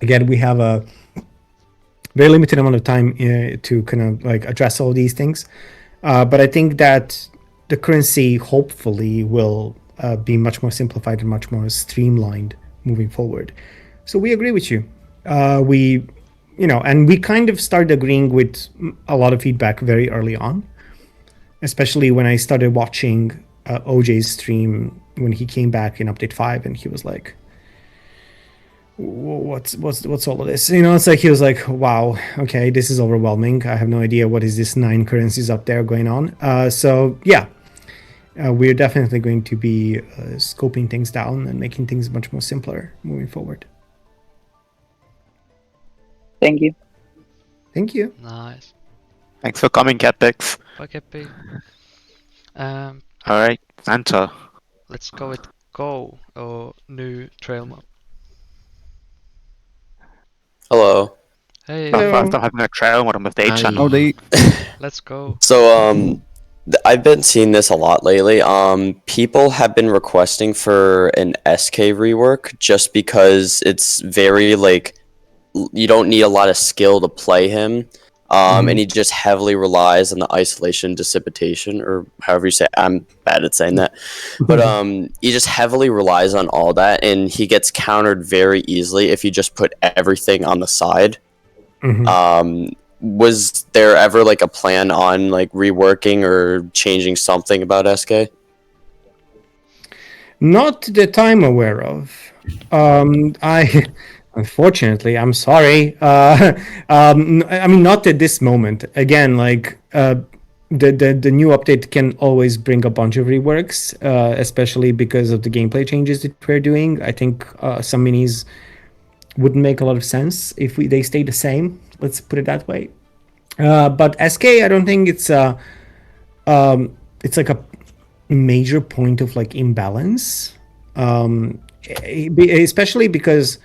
Again, we have a very limited amount of time to kind of like address all these things. But I think that the currency hopefully will be much more simplified and much more streamlined moving forward. So we agree with you. And we kind of started agreeing with a lot of feedback very early on, especially when I started watching OJ's stream when he came back in update 5, and he was like, what's all of this? It's like he was like, wow, okay, this is overwhelming. I have no idea what is this 9 currencies up there going on. So yeah, we're definitely going to be scoping things down and making things much more simpler moving forward. Thank you. Thank you. Nice. Thanks for coming, Capix. Bye, Kepi. Alright, Santo. Let's go with Go, or new trail map. Hello. Hey, My Hello. first time having a trail modem with the Hi. channel. Oh, they. let's go. So I've been seeing this a lot lately. People have been requesting for an SK rework just because it's very like you don't need a lot of skill to play him. And he just heavily relies on the isolation dissipation, or however you say it. I'm bad at saying that. But he just heavily relies on all that, and he gets countered very easily if you just put everything on the side. Was there ever like a plan on like reworking or changing something about SK? Not that I'm aware of. Unfortunately, I'm sorry. I mean, not at this moment. Again, like the new update can always bring a bunch of reworks, especially because of the gameplay changes that we're doing. I think some minis wouldn't make a lot of sense if they stay the same. Let's put it that way. But SK, I don't think it's like a major point of like imbalance, especially because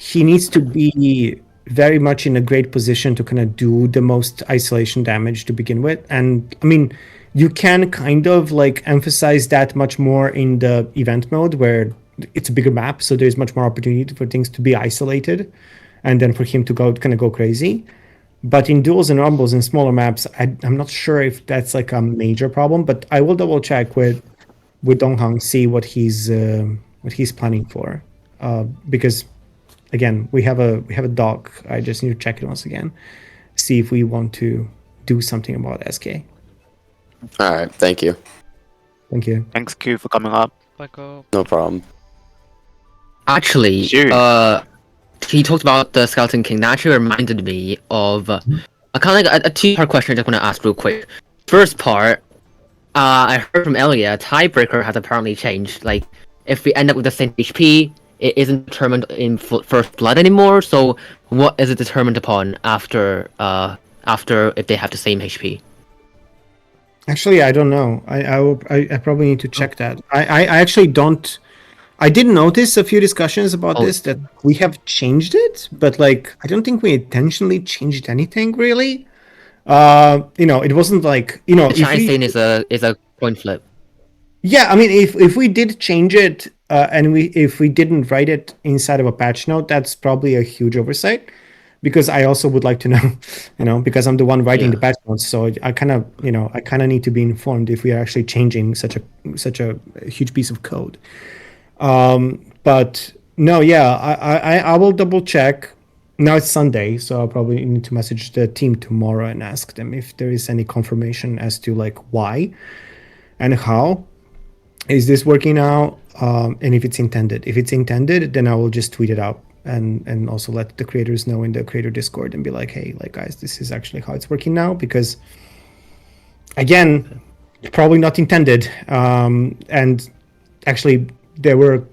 he needs to be very much in a great position to kind of do the most isolation damage to begin with. And I mean, you can kind of like emphasize that much more in the event mode where it's a bigger map, so there's much more opportunity for things to be isolated and then for him to go crazy. But in duels and rumbles and smaller maps, I'm not sure if that's like a major problem, but I will double check with Donghang, see what he's planning for, because again, we have a doc. I just need to check it once again, see if we want to do something about SK. All right, thank you. Thank you. Thanks, Q, for coming up. Bye, Go. No problem. Actually, Sure. he talked about the Skeleton King. That actually reminded me of a kind of like a two-part question I just want to ask real quick. First part, I heard from Elia, tiebreaker has apparently changed. Like, if we end up with the same HP, it isn't determined in first blood anymore. So, what is it determined upon after if they have the same HP? Actually, I don't know. I probably need to check that. I actually don't. I did notice a few discussions about this that we have changed it, but like I don't think we intentionally changed anything really. It wasn't like The Chinese thing is a coin flip. Yeah, I mean, if we did change it and if we didn't write it inside of a patch note, that's probably a huge oversight. Because I also would like to know, because I'm the one writing the patch notes, so I kind of need to be informed if we are actually changing such a huge piece of code. But no, yeah, I will double check. Now it's Sunday, so I'll probably need to message the team tomorrow and ask them if there is any confirmation as to like why and how is this working out, and if it's intended. If it's intended, then I will just tweet it out and also let the creators know in the creator Discord and be like, hey, like guys, this is actually how it's working now, because again, probably not intended. And actually there are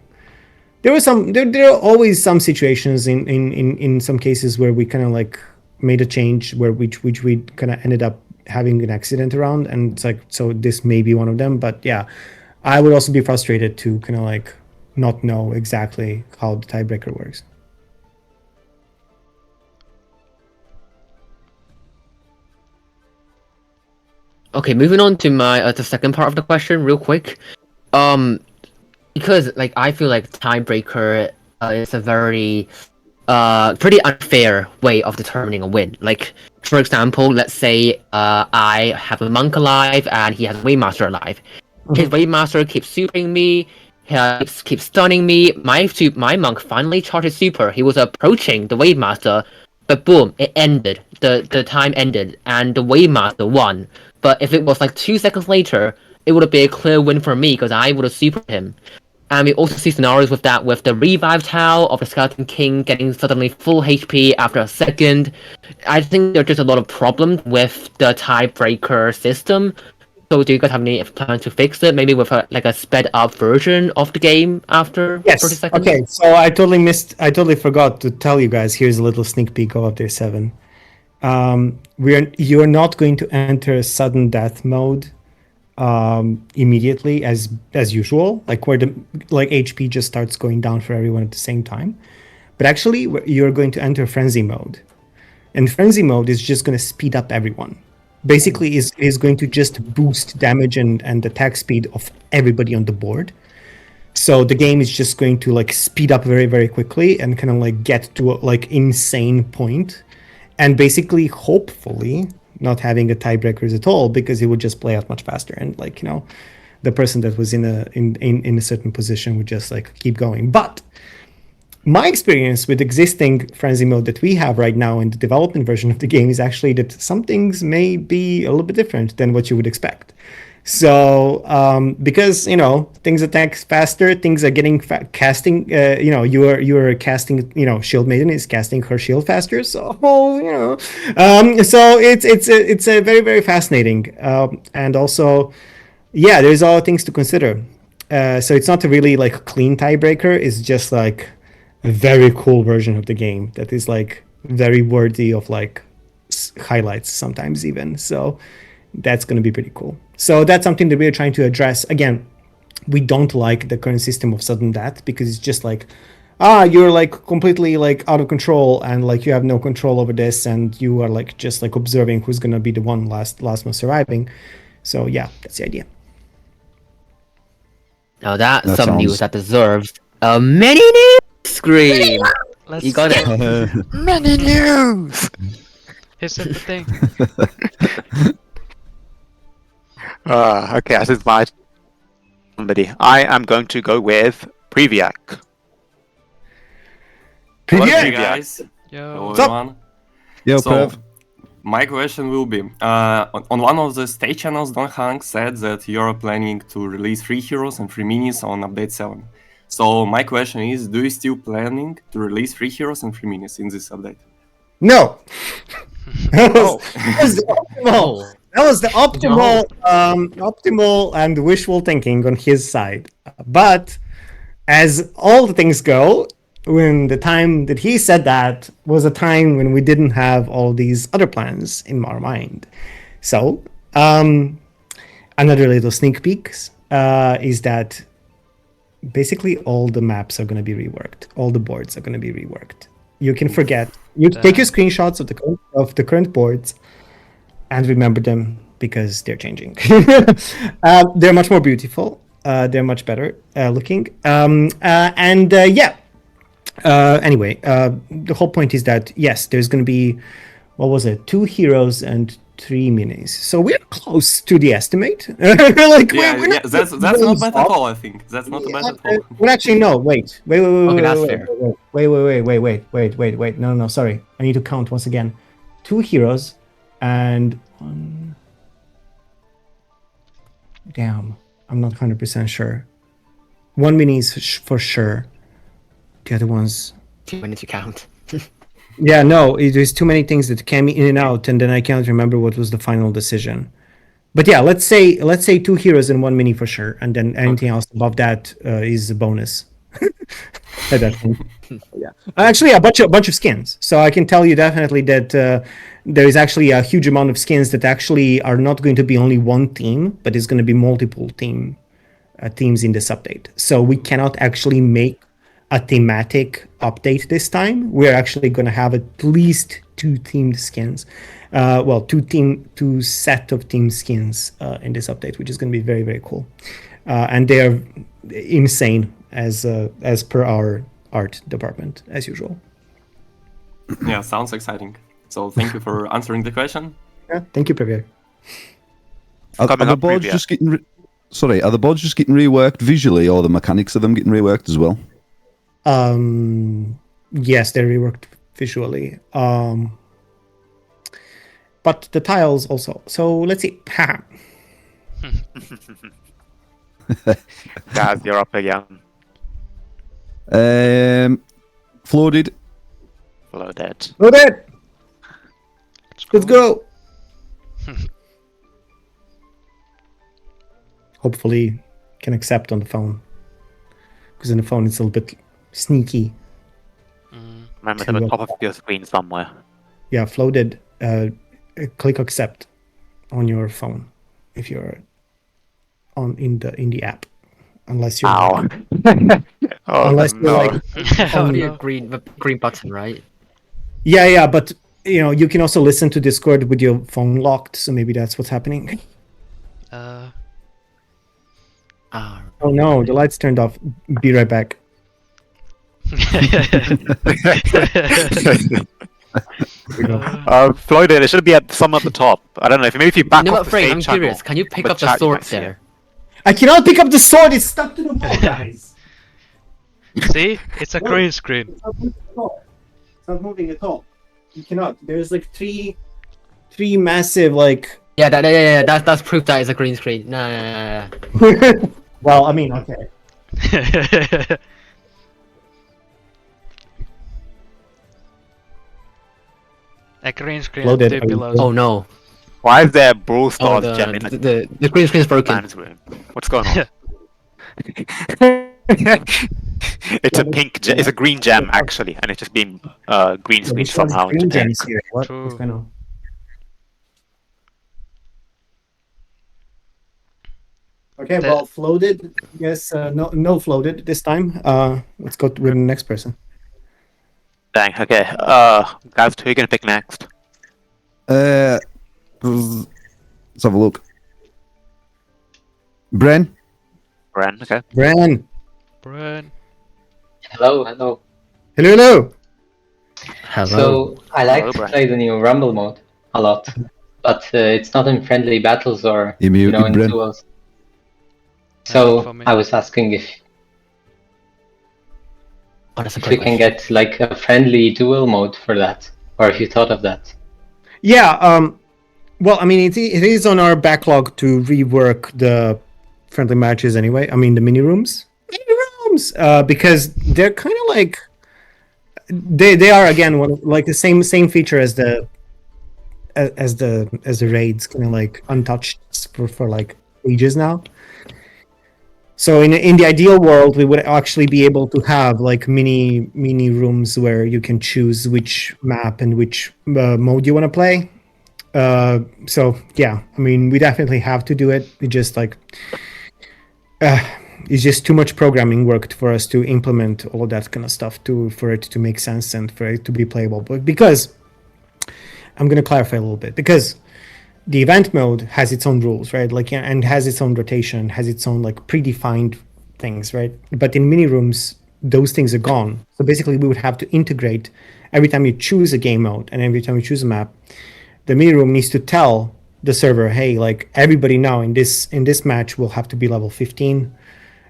always some situations in some cases where we kind of like made a change which we kind of ended up having an accident around, and it's like, so this may be one of them. But yeah, I would also be frustrated to kind of like not know exactly how the tiebreaker works. Okay, moving on to my the second part of the question, real quick. Because like I feel like tiebreaker is a very pretty unfair way of determining a win. Like, for example, let's say I have a monk alive and he has a Waymaster alive. His Waymaster keeps supering me, keeps stunning me. My monk finally charged super. He was approaching the Waymaster, but boom, it ended. The time ended, and the Waymaster won. But if it was like 2 seconds later, it would have been a clear win for me because I would have supered him. And we also see scenarios with that, with the revive towel of the Skeleton King getting suddenly full HP after a second. I think there's just a lot of problems with the tiebreaker system. So do you guys have any plan to fix it? Maybe with a sped up version of the game after 30 seconds? Okay, so I totally forgot to tell you guys. Here's a little sneak peek of Update 7. You're not going to enter sudden death mode immediately as usual, like where the HP just starts going down for everyone at the same time. But actually, you're going to enter frenzy mode, and frenzy mode is just going to speed up everyone. Basically, is going to just boost damage and attack speed of everybody on the board. So the game is just going to like speed up very, very quickly and kind of like get to a like insane point, and basically, hopefully, not having a tiebreakers at all, because it would just play out much faster, and like the person that was in a certain position would just like keep going. But my experience with existing frenzy mode that we have right now in the development version of the game is actually that some things may be a little bit different than what you would expect. So because things attack faster, things are getting casting. You are casting. Shield Maiden is casting her shield faster. So so it's a very, very fascinating, and also there's all things to consider. So it's not a really like clean tiebreaker. It's just like a very cool version of the game that is like very worthy of like highlights sometimes even. So that's going to be pretty cool. So that's something that we're trying to address. Again, we don't like the current system of sudden death, because it's just like, you're like completely like out of control, and like you have no control over this, and you are like just like observing who's going to be the last one surviving. So yeah, that's the idea. Now that's some news that deserves a mini news screen. You got it. Many news. Here's everything. Okay, this is my somebody. I am going to go with Previac. Hey guys. Yo. Hello everyone. Yo, So, Prev. my question will be, on one of the state channels, Don Hank said that you're planning to release 3 heroes and 3 minis on update 7. So my question is, do you still planning to release 3 heroes and 3 minis in this update? No. Oh. That was the optimal and wishful thinking on his side. But as all the things go, when the time that he said that was a time when we didn't have all these other plans in our mind. So, another little sneak peek is that basically all the maps are going to be reworked. All the boards are going to be reworked. You can forget. You take your screenshots of the current boards and remember them because they're changing. They're much more beautiful. They're much better looking. Anyway, the whole point is that yes, there's going to be, what was it, 2 heroes and 3 minis. So we're close to the estimate. That's not bad at all. I think that's not bad at all. Well, actually, no. Wait. Okay, that's fair. Wait. No. Sorry, I need to count once again. 2 heroes and 1. Damn, I'm not 100% sure. 1 mini is for sure. The other ones. Too many to count. Yeah, no, there's too many things that came in and out, and then I can't remember what was the final decision. But yeah, let's say 2 heroes and 1 mini for sure, and then anything else above that is a bonus. At that point. Yeah, actually, a bunch of skins. So I can tell you definitely that there is actually a huge amount of skins that actually are not going to be only one theme, but it's going to be multiple themes in this update. So we cannot actually make a thematic update this time. We're actually going to have at least 2 themed skins. 2 set of themed skins in this update, which is going to be very, very cool. And they are insane as per our art department, as usual. Yeah, sounds exciting. So thank you for answering the question. Yeah, thank you, Premier. Are the boards just getting reworked visually, or the mechanics of them getting reworked as well? Yes, they're reworked visually. But the tiles also. So let's see. Guys, you're up again. Floated. Loaded. Let's go. Hopefully, can accept on the phone. Because on the phone it's a little bit sneaky. Remember to the top of your screen somewhere. Yeah, floated. Click accept on your phone if you're in the app, unless you're unless you're like Only a green button, right? Yeah, but you can also listen to Discord with your phone locked, so maybe that's what's happening. Oh no, the lights turned off. Be right back. Floated, it should be at some at the top. I don't know, maybe if you back off the stage I'm curious, can you pick up the sword there? I cannot pick up the sword, it's stuck to the wall, guys. See? It's a green screen. It's not moving at all. You cannot. There's like three massive like. Yeah, that's proof that it's a green screen. No. Well, I mean, okay. A green screen Loaded. and 2 pillows. Oh no. Why is there Brawl Stars gem in the green screen is broken. man's room? What's going on? It's a it's a green gem actually, and it's just being green screen somehow. Green gems here. What's True. going on? Okay, well, floated. Yes, no floated this time. Let's go with the next person. Dang. Okay. Guys, who are you gonna pick next? Let's have a look. Bren. Okay. Bren. Hello. Hello. So I like Hello, to Brian. play the new Rumble mode a lot, but it's not in friendly battles or You muted, in Bryn. duels. for So me. I was asking if That's a we great can question. get like a friendly duel mode for that, or if you thought of that. Yeah. Well, I mean, it is on our backlog to rework the friendly matches anyway. I mean, the mini rooms, because they're kind of like they are again like the same feature as the as the raids kind of like untouched for like ages now. So in the ideal world, we would actually be able to have like mini rooms where you can choose which map and which mode you want to play. So yeah, I mean, we definitely have to do it. It just like it's just too much programming work for us to implement all of that kind of stuff for it to make sense and for it to be playable. But because I'm going to clarify a little bit, because the event mode has its own rules, right? Like, and has its own rotation, has its own like predefined things, right? But in mini rooms, those things are gone. So basically, we would have to integrate every time you choose a game mode and every time you choose a map, the mini room needs to tell the server, hey, like everybody now in this match will have to be level 15,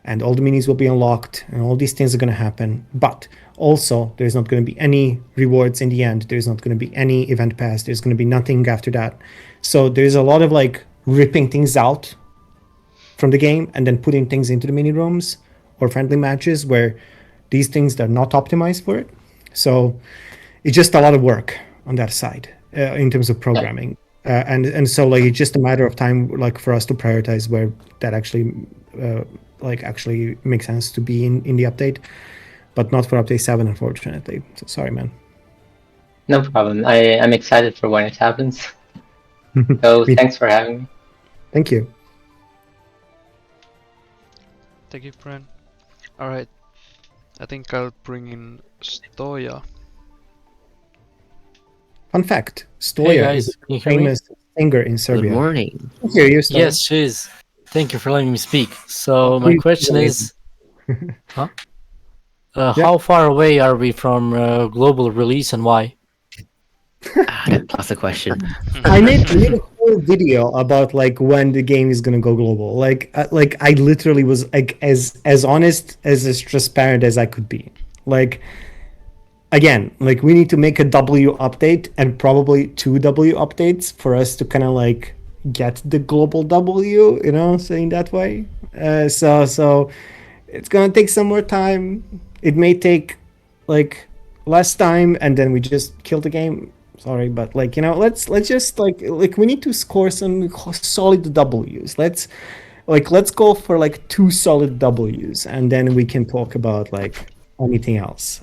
and all the minis will be unlocked, and all these things are going to happen. But also, there's not going to be any rewards in the end. There's not going to be any event pass. There's going to be nothing after that. So there's a lot of like ripping things out from the game and then putting things into the mini rooms or friendly matches where these things are not optimized for it. So it's just a lot of work on that side in terms of programming. And so like it's just a matter of time like for us to prioritize where that actually actually makes sense to be in the update, but not for update 7, unfortunately. So sorry, man. No problem. I'm excited for when it happens. So thanks for having me. Thank you. Thank you, friend. Alright. I think I'll bring in Stoya. Fun fact, Stoya Hey guys, is can you a hear me? famous singer in Serbia. Good morning. I hear you, Stoya. Yes, she is. Thank you for letting me speak. So my question is, how far away are we from global release and why? That's a question. I made a whole video about like when the game is gonna go global. Like I literally was like as honest, as transparent as I could be. Like again, like we need to make a W update and probably 2 W updates for us to kind of like get the global W, you know, saying that way. So it's gonna take some more time. It may take like less time, and then we just kill the game. Sorry, but like, you know, let's just like we need to score some solid W's. Let's go for like 2 solid W's, and then we can talk about like anything else.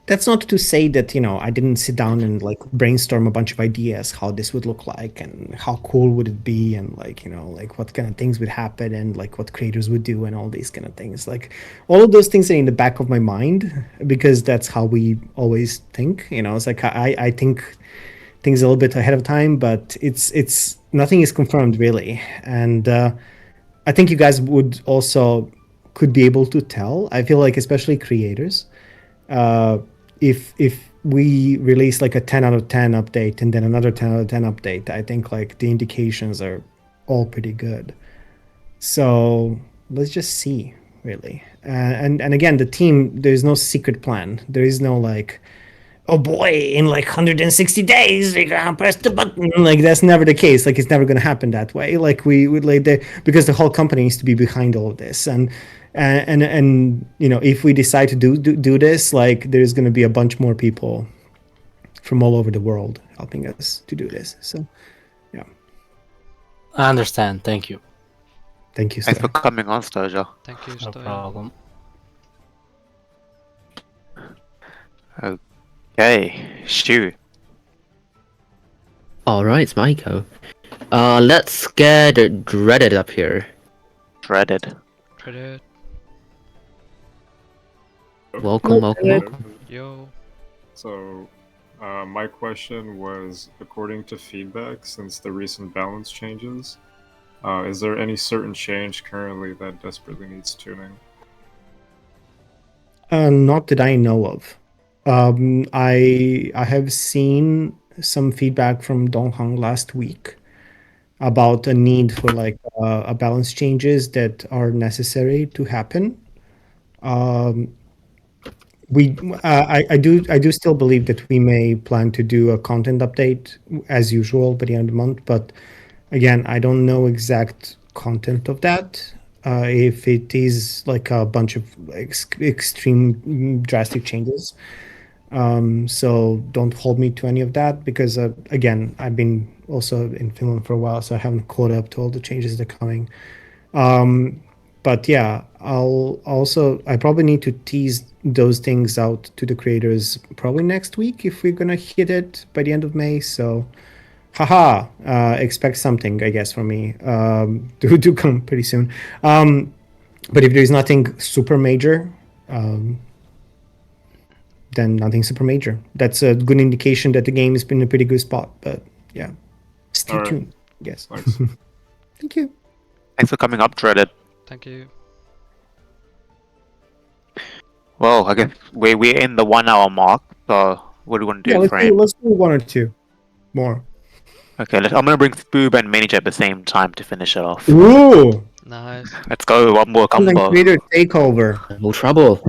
That's not to say that, you know, I didn't sit down and like brainstorm a bunch of ideas how this would look like and how cool would it be and like, you know, like what kind of things would happen and like what creators would do and all these kind of things. Like all of those things are in the back of my mind because that's how we always think, you know. It's like I think things a little bit ahead of time, but it's nothing is confirmed really. And I think you guys would also could be able to tell. I feel like especially creators, if we release like a 10 out of 10 update and then another 10 out of 10 update, I think like the indications are all pretty good. So let's just see, really. And again, the team, there's no secret plan. There is no like, oh boy, in like 160 days we're gonna press the button. Like that's never the case. Like it's never gonna happen that way. Like we would like because the whole company needs to be behind all of this. And you know, if we decide to do this, like there's going to be a bunch more people from all over the world helping us to do this. So yeah, I understand. Thank you. Thank you, Thanks for Stoya. coming on, Stoja. Thank you, No Stoya. problem. Okay, Shu. All right, it's my go. Let's get Dreaded up here. Dreaded. Credit. Welcome. Yo. So, my question was, according to feedback since the recent balance changes, is there any certain change currently that desperately needs tuning? Not that I know of. I have seen some feedback from Donghang last week about a need for like a balance changes that are necessary to happen. I do still believe that we may plan to do a content update as usual by the end of the month, but again, I don't know exact content of that. If it is like a bunch of extreme drastic changes, So don't hold me to any of that because again, I've been also in Finland for a while, so I haven't caught up to all the changes that are coming. But yeah, I probably need to tease those things out to the creators probably next week if we're gonna hit it by the end of May. So haha, expect something, I guess, from me to come pretty soon. But if there's nothing super major, then nothing super major. That's a good indication that the game has been in a pretty good spot. But yeah, stay tuned, I guess. Thank you. Thanks for coming up, Dreaded. Thank you. Well, I guess we're in the 1 hour mark, so what do you want to do, Frame? Let's do one or two more. Okay, I'm gonna bring Spoob and Minich at the same time to finish it off. Ooh! Nice. Let's go, one more combo. Creator takeover. No trouble.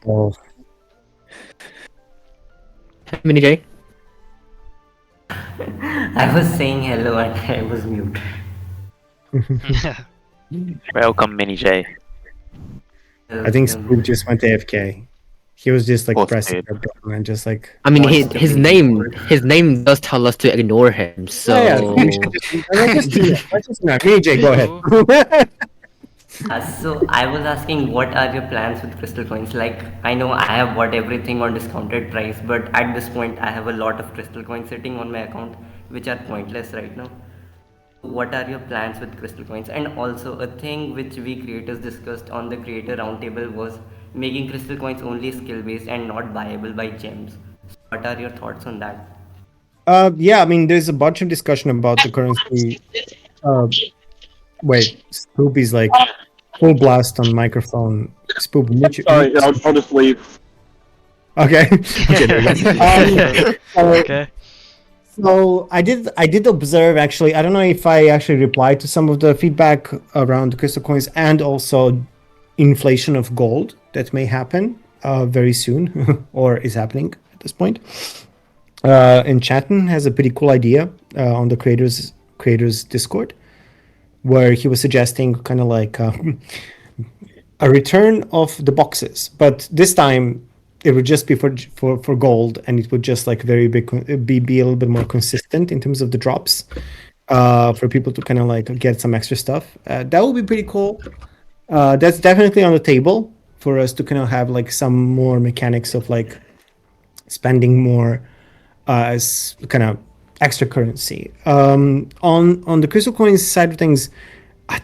Oh. Mini J. I was saying hello and I was mute. Welcome, Mini J. I think Spook just went AFK. He was just like pressing the button and just like. I mean, his name does tell us to ignore him. So. Let's just not. Mini J, go ahead. So I was asking, what are your plans with crystal coins? Like, I know I have bought everything on discounted price, but at this point I have a lot of crystal coins sitting on my account, which are pointless right now. What are your plans with crystal coins? And also a thing which we creators discussed on the creator roundtable was making crystal coins only skill based and not buyable by gems. So what are your thoughts on that? Yeah, I mean, there's a bunch of discussion about the currency. Wait, Spoop is like full blast on microphone. Spoop, sorry, I'll just leave. Okay. Okay. There we go. Okay. So I did observe actually. I don't know if I actually replied to some of the feedback around the crystal coins and also inflation of gold that may happen very soon or is happening at this point. And Chatten has a pretty cool idea on the creators Discord, where he was suggesting kind of like a return of the boxes, but this time it would just be for gold, and it would just like very big be a little bit more consistent in terms of the drops for people to kind of like get some extra stuff. That would be pretty cool. That's definitely on the table for us to kind of have like some more mechanics of like spending more as kind of extra currency. On the crystal coins side of things,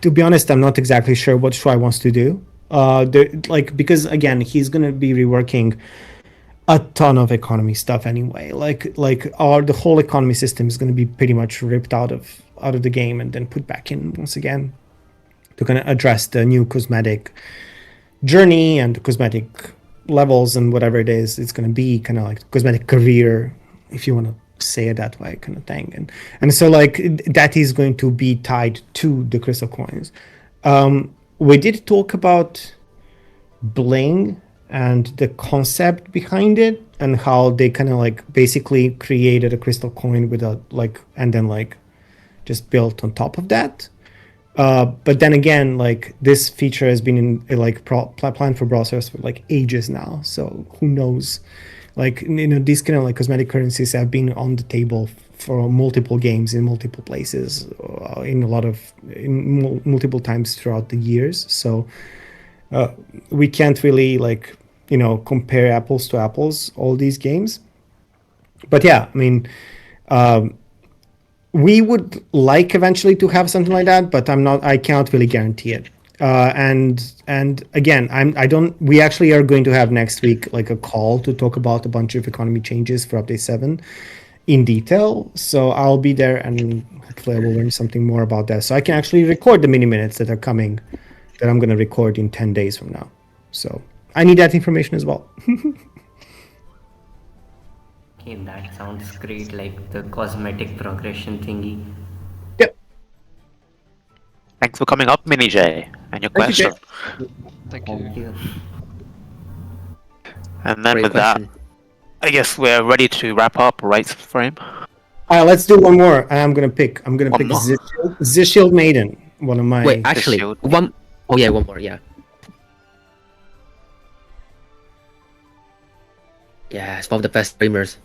to be honest, I'm not exactly sure what Shuai wants to do. Because again, he's gonna be reworking a ton of economy stuff anyway. The whole economy system is gonna be pretty much ripped out of the game and then put back in once again to kind of address the new cosmetic journey and the cosmetic levels and whatever it is. It's gonna be kind of like cosmetic career, if you want to say it that way, kind of thing. And so like that is going to be tied to the crystal coins. We did talk about bling and the concept behind it and how they kind of like basically created a crystal coin with a like and then like just built on top of that. But then again, like this feature has been in like planned for browsers for like ages now, so who knows. Like, you know, these kind of like cosmetic currencies have been on the table for multiple games in multiple places, in multiple times throughout the years. So we can't really like, you know, compare apples to apples, all these games. But yeah, I mean, we would like eventually to have something like that, but I can't really guarantee it. And again, we actually are going to have next week like a call to talk about a bunch of economy changes for update 7 in detail. So I'll be there and hopefully I will learn something more about that. So I can actually record the mini minutes that are coming that I'm going to record in 10 days from now. So I need that information as well. Okay, that sounds great, like the cosmetic progression thingy. Thanks for coming up, Mini J, and your question. Thank you. And then Great with question. that, I guess we're ready to wrap up, right, Frame? Let's do one more. I'm gonna pick One more. Zishield Maiden. One of my. Wait, actually, one. Oh yeah, one more. Yeah. Yeah, it's one of the best streamers.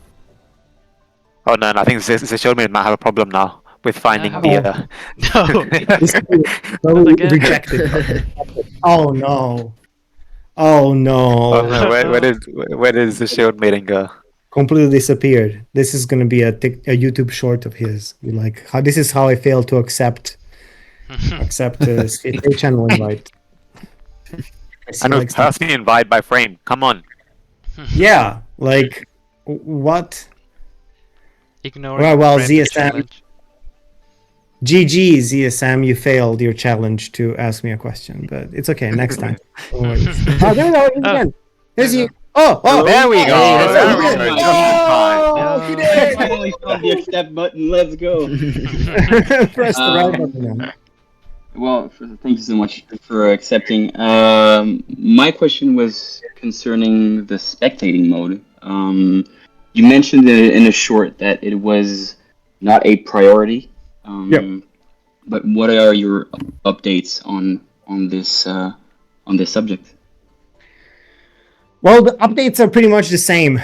Oh no, I think the showman might have a problem now with finding have- the. No. So again? rejected. Oh no. Oh no. Oh no, where did the shield maiden go? Completely disappeared. This is gonna be a YouTube short of his. Like how this is how I failed to accept a channel invite. I know personally invite by frame. Come on. Yeah, like what? Ignoring well, frame ZSM. challenge. GG, ZSM, you failed your challenge to ask me a question, but it's okay. Next time. Don't worry. Oh, there we go again. There's you. Oh, there we go. Hey, There we go. Oh, he did Finally found the accept button. Let's go. Press the right button now. Well, thank you so much for accepting. My question was concerning the spectating mode. You mentioned in a short that it was not a priority. Yep. But what are your updates on this subject? Well, the updates are pretty much the same.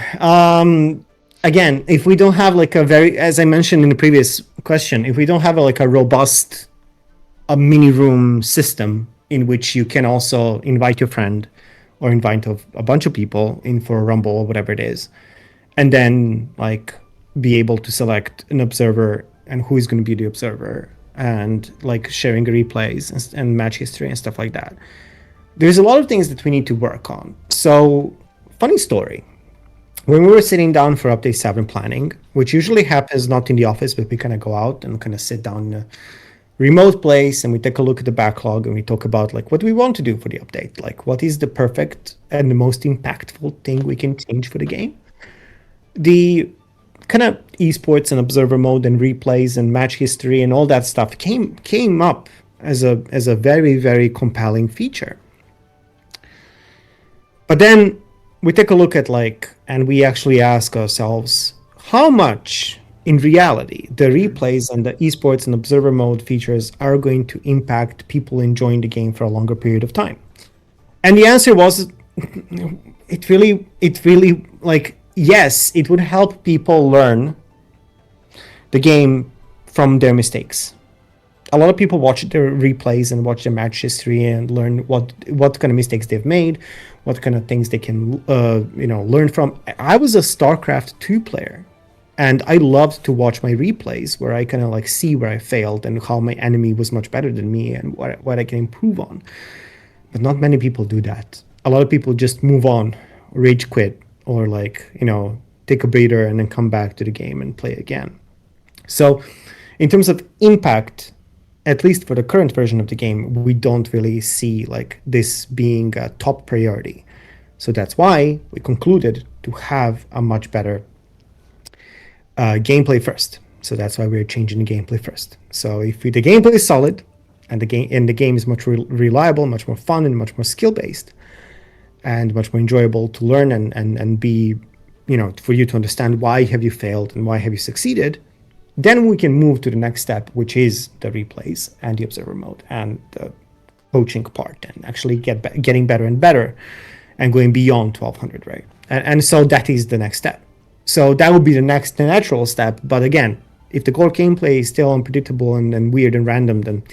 Again, if we don't have like as I mentioned in the previous question, if we don't have like a robust mini room system in which you can also invite your friend or invite a bunch of people in for a rumble or whatever it is, and then like be able to select an observer and who is going to be the observer and like sharing replays and match history and stuff like that. There's a lot of things that we need to work on. So, funny story. When we were sitting down for Update 7 planning, which usually happens not in the office, but we kind of go out and kind of sit down in a remote place and we take a look at the backlog and we talk about like what do we want to do for the update? Like what is the perfect and the most impactful thing we can change for the game? The kind of esports and observer mode and replays and match history and all that stuff came up as a very, very compelling feature. But then we take a look at and we actually ask ourselves how much in reality the replays and the esports and observer mode features are going to impact people enjoying the game for a longer period of time. And the answer was it really like yes, it would help people learn the game from their mistakes. A lot of people watch their replays and watch their match history and learn what kind of mistakes they've made, what kind of things they can learn from. I was a StarCraft 2 player, and I loved to watch my replays where I kind of like see where I failed and how my enemy was much better than me and what I can improve on. But not many people do that. A lot of people just move on, rage quit, or take a breather and then come back to the game and play again. So in terms of impact, at least for the current version of the game, we don't really see like this being a top priority. So that's why we concluded to have a much better gameplay first. So that's why we're changing the gameplay first. So if the gameplay is solid and the game is much reliable, much more fun and much more skill based and much more enjoyable to learn and be, for you to understand why have you failed and why have you succeeded, then we can move to the next step, which is the replays and the observer mode and the coaching part and actually getting better and better and going beyond 1200, right? And so that is the next step. So that would be the natural step. But again, if the core gameplay is still unpredictable and weird and random, then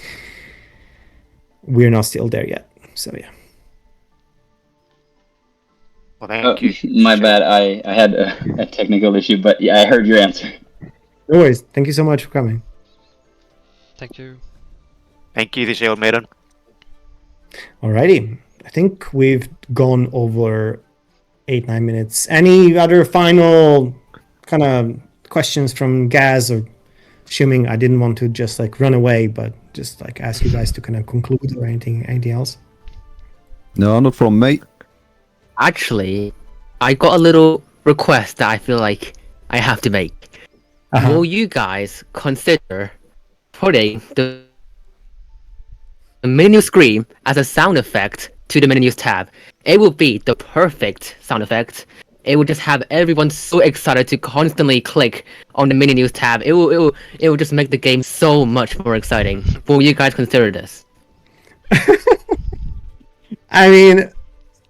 we're not still there yet. So yeah. Well, thank you. My bad. I had a technical issue, but yeah, I heard your answer. No worries. Thank you so much for coming. Thank you. Thank you, the Shield Maiden. Alrighty. I think we've gone over 8-9 minutes. Any other final kind of questions from Gaz or assuming I didn't want to just run away, but just ask you guys to kind of conclude or anything else? No, not from me. Actually, I got a little request that I feel like I have to make. Will you guys consider putting the menu screen as a sound effect to the menus tab? It will be the perfect sound effect. It will just have everyone so excited to constantly click on the menu news tab. It will just make the game so much more exciting. Will you guys consider this? I mean,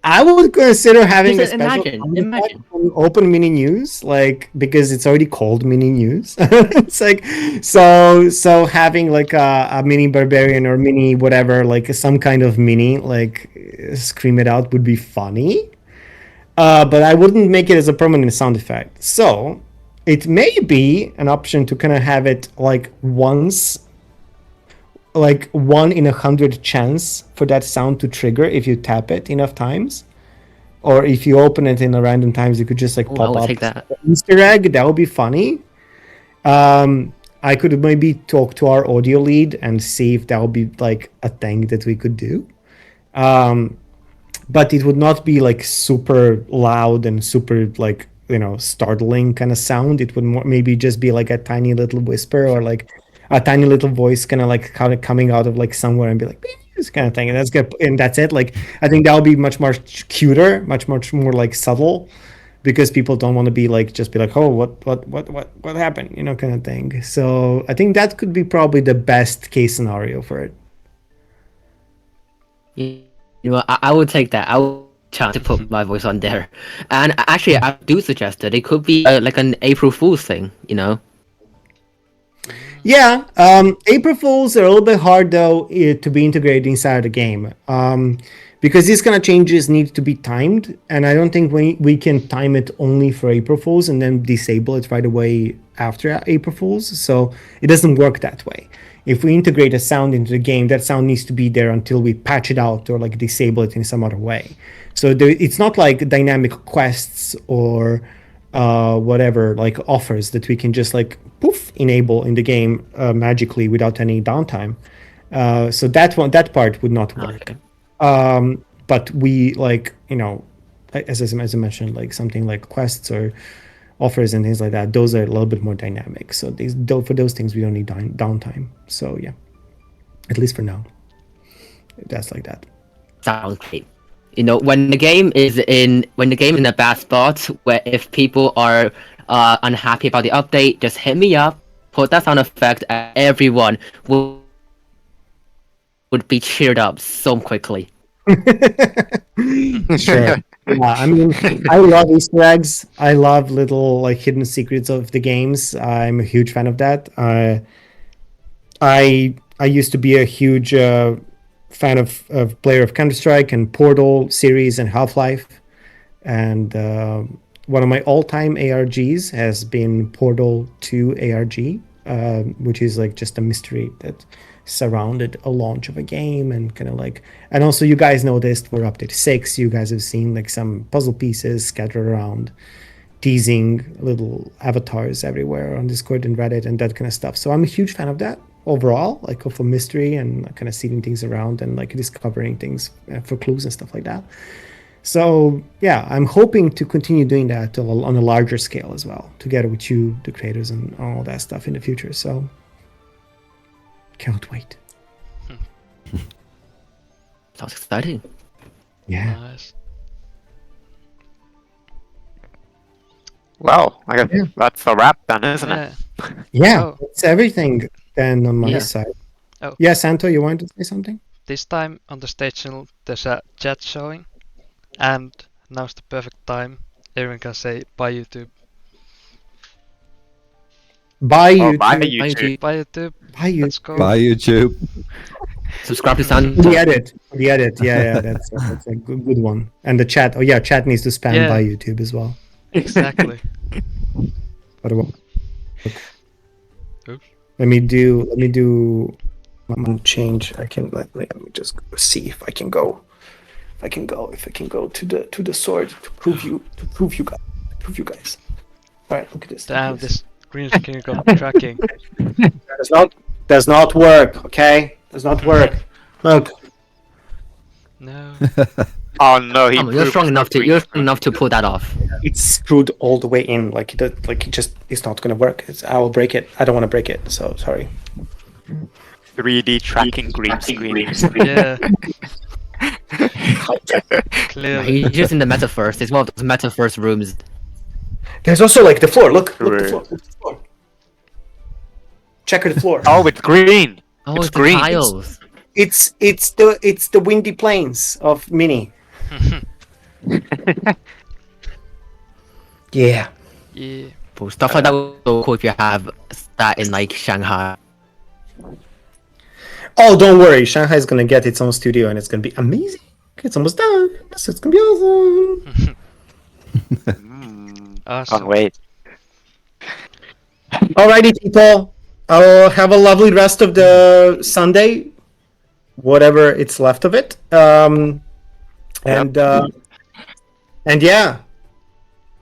I would consider having a Just special imagine. on Open Mini News, like because it's already called Mini News. It's like so having like a mini barbarian or mini whatever, like some kind of mini, like scream it out would be funny. But I wouldn't make it as a permanent sound effect. So it may be an option to kind of have it like once, like 1 in 100 chance for that sound to trigger if you tap it enough times, or if you open it in a random times, you could just like I pop would up take that. Easter egg. That would be funny. I could maybe talk to our audio lead and see if that would be like a thing that we could do. But it would not be like super loud and super like startling kind of sound. It would maybe just be like a tiny little whisper or like a tiny little voice kind of coming out of like somewhere and be like this kind of thing, and that's good, and that's it. Like I think that would be much more cuter, much more like subtle, because people don't want to be like just be like, oh, what happened, kind of thing. So I think that could be probably the best case scenario for it. I would take that. I would try to put my voice on there, and actually, I do suggest that it could be like an April Fool's thing. Yeah, April Fools are a little bit hard though to be integrated inside the game, because these kind of changes need to be timed, and I don't think we can time it only for April Fools and then disable it right away after April Fools. So it doesn't work that way. If we integrate a sound into the game, that sound needs to be there until we patch it out or like disable it in some other way. So it's not like dynamic quests or whatever like offers that we can just like poof enable in the game magically without any downtime. So that part would not work. Okay. But we like as I mentioned, like something like quests or offers and things like that, those are a little bit more dynamic. So for those things we don't need downtime. So yeah, at least for now, that's like that. Sounds great. When the game is in a bad spot, where if people are unhappy about the update, just hit me up, put that sound effect, and everyone would be cheered up so quickly. Sure. Yeah, I mean, I love Easter eggs. I love little like hidden secrets of the games. I'm a huge fan of that. I used to be a huge fan of player of Counter-Strike and Portal series and Half-Life, and one of my all-time ARGs has been Portal 2 ARG, which is like just a mystery that surrounded a launch of a game, and kind of like, and also you guys noticed we're update 6. You guys have seen like some puzzle pieces scattered around, teasing little avatars everywhere on Discord and Reddit and that kind of stuff. So I'm a huge fan of that overall, like of a mystery and kind of seeing things around and like discovering things for clues and stuff like that. So yeah, I'm hoping to continue doing that on a larger scale as well, together with you, the creators, and all that stuff in the future. So can't wait. Sounds exciting. Yeah. Nice. Well, I guess that's a wrap then, isn't Yeah. it? Yeah, it's everything then on my Yeah. side. Oh. Yeah, Santo, you wanted to say something? This time on the stage channel there's a chat showing, and now's the perfect time. Everyone can say bye YouTube. Bye YouTube. Bye YouTube. Bye YouTube. Bye YouTube. Let's go. Bye, YouTube. Subscribe to Sound. The edit. Yeah, that's a good one. And the chat. Oh yeah, chat needs to spam Yeah. by YouTube as well. Exactly. But it won't. Oops. Let me do one change. I can let me just see if I can go. If I can go to the sword to prove you guys. All right, look at this. Damn, this green screen got tracking. Does not work. Okay, does not work. Look. No. Oh no, You're strong enough to pull that off. It's screwed all the way in. It's not gonna work. I will break it. I don't want to break it. So sorry. 3D tracking green screen. Yeah. Clearly. He's just in the metaverse. It's one of those metaverse rooms. There's also like the floor. Look the floor. Check the floor. Oh, it's green. Oh, it's the green. tiles. It's the windy plains of Mini. Yeah. Yeah. But stuff like that would be cool if you have that in like Shanghai. Oh, don't worry. Shanghai is gonna get its own studio, and it's gonna be amazing. It's almost done, so it's gonna be awesome. Awesome. Can't wait. Alrighty, people. I'll have a lovely rest of the Sunday, whatever it's left of it. And yeah,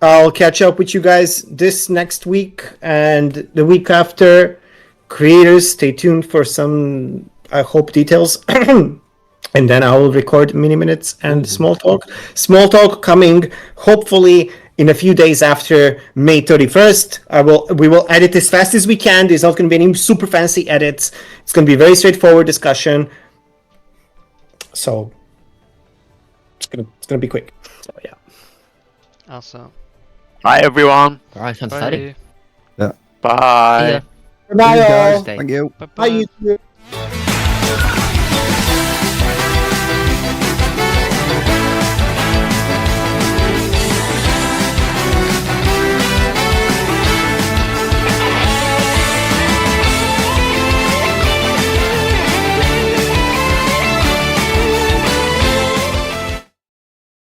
I'll catch up with you guys this next week and the week after. Creators, stay tuned for some, I hope, details. And then I will record mini minutes and small talk. Small talk coming hopefully in a few days after May 31st. We will edit as fast as we can. There's not going to be any super fancy edits. It's going to be a very straightforward discussion. So it's gonna be quick. So yeah. Awesome. Bye, everyone. All right, sounds Bye. exciting. Yeah. Bye. Bye, all. Thank you. Bye. Bye, YouTube.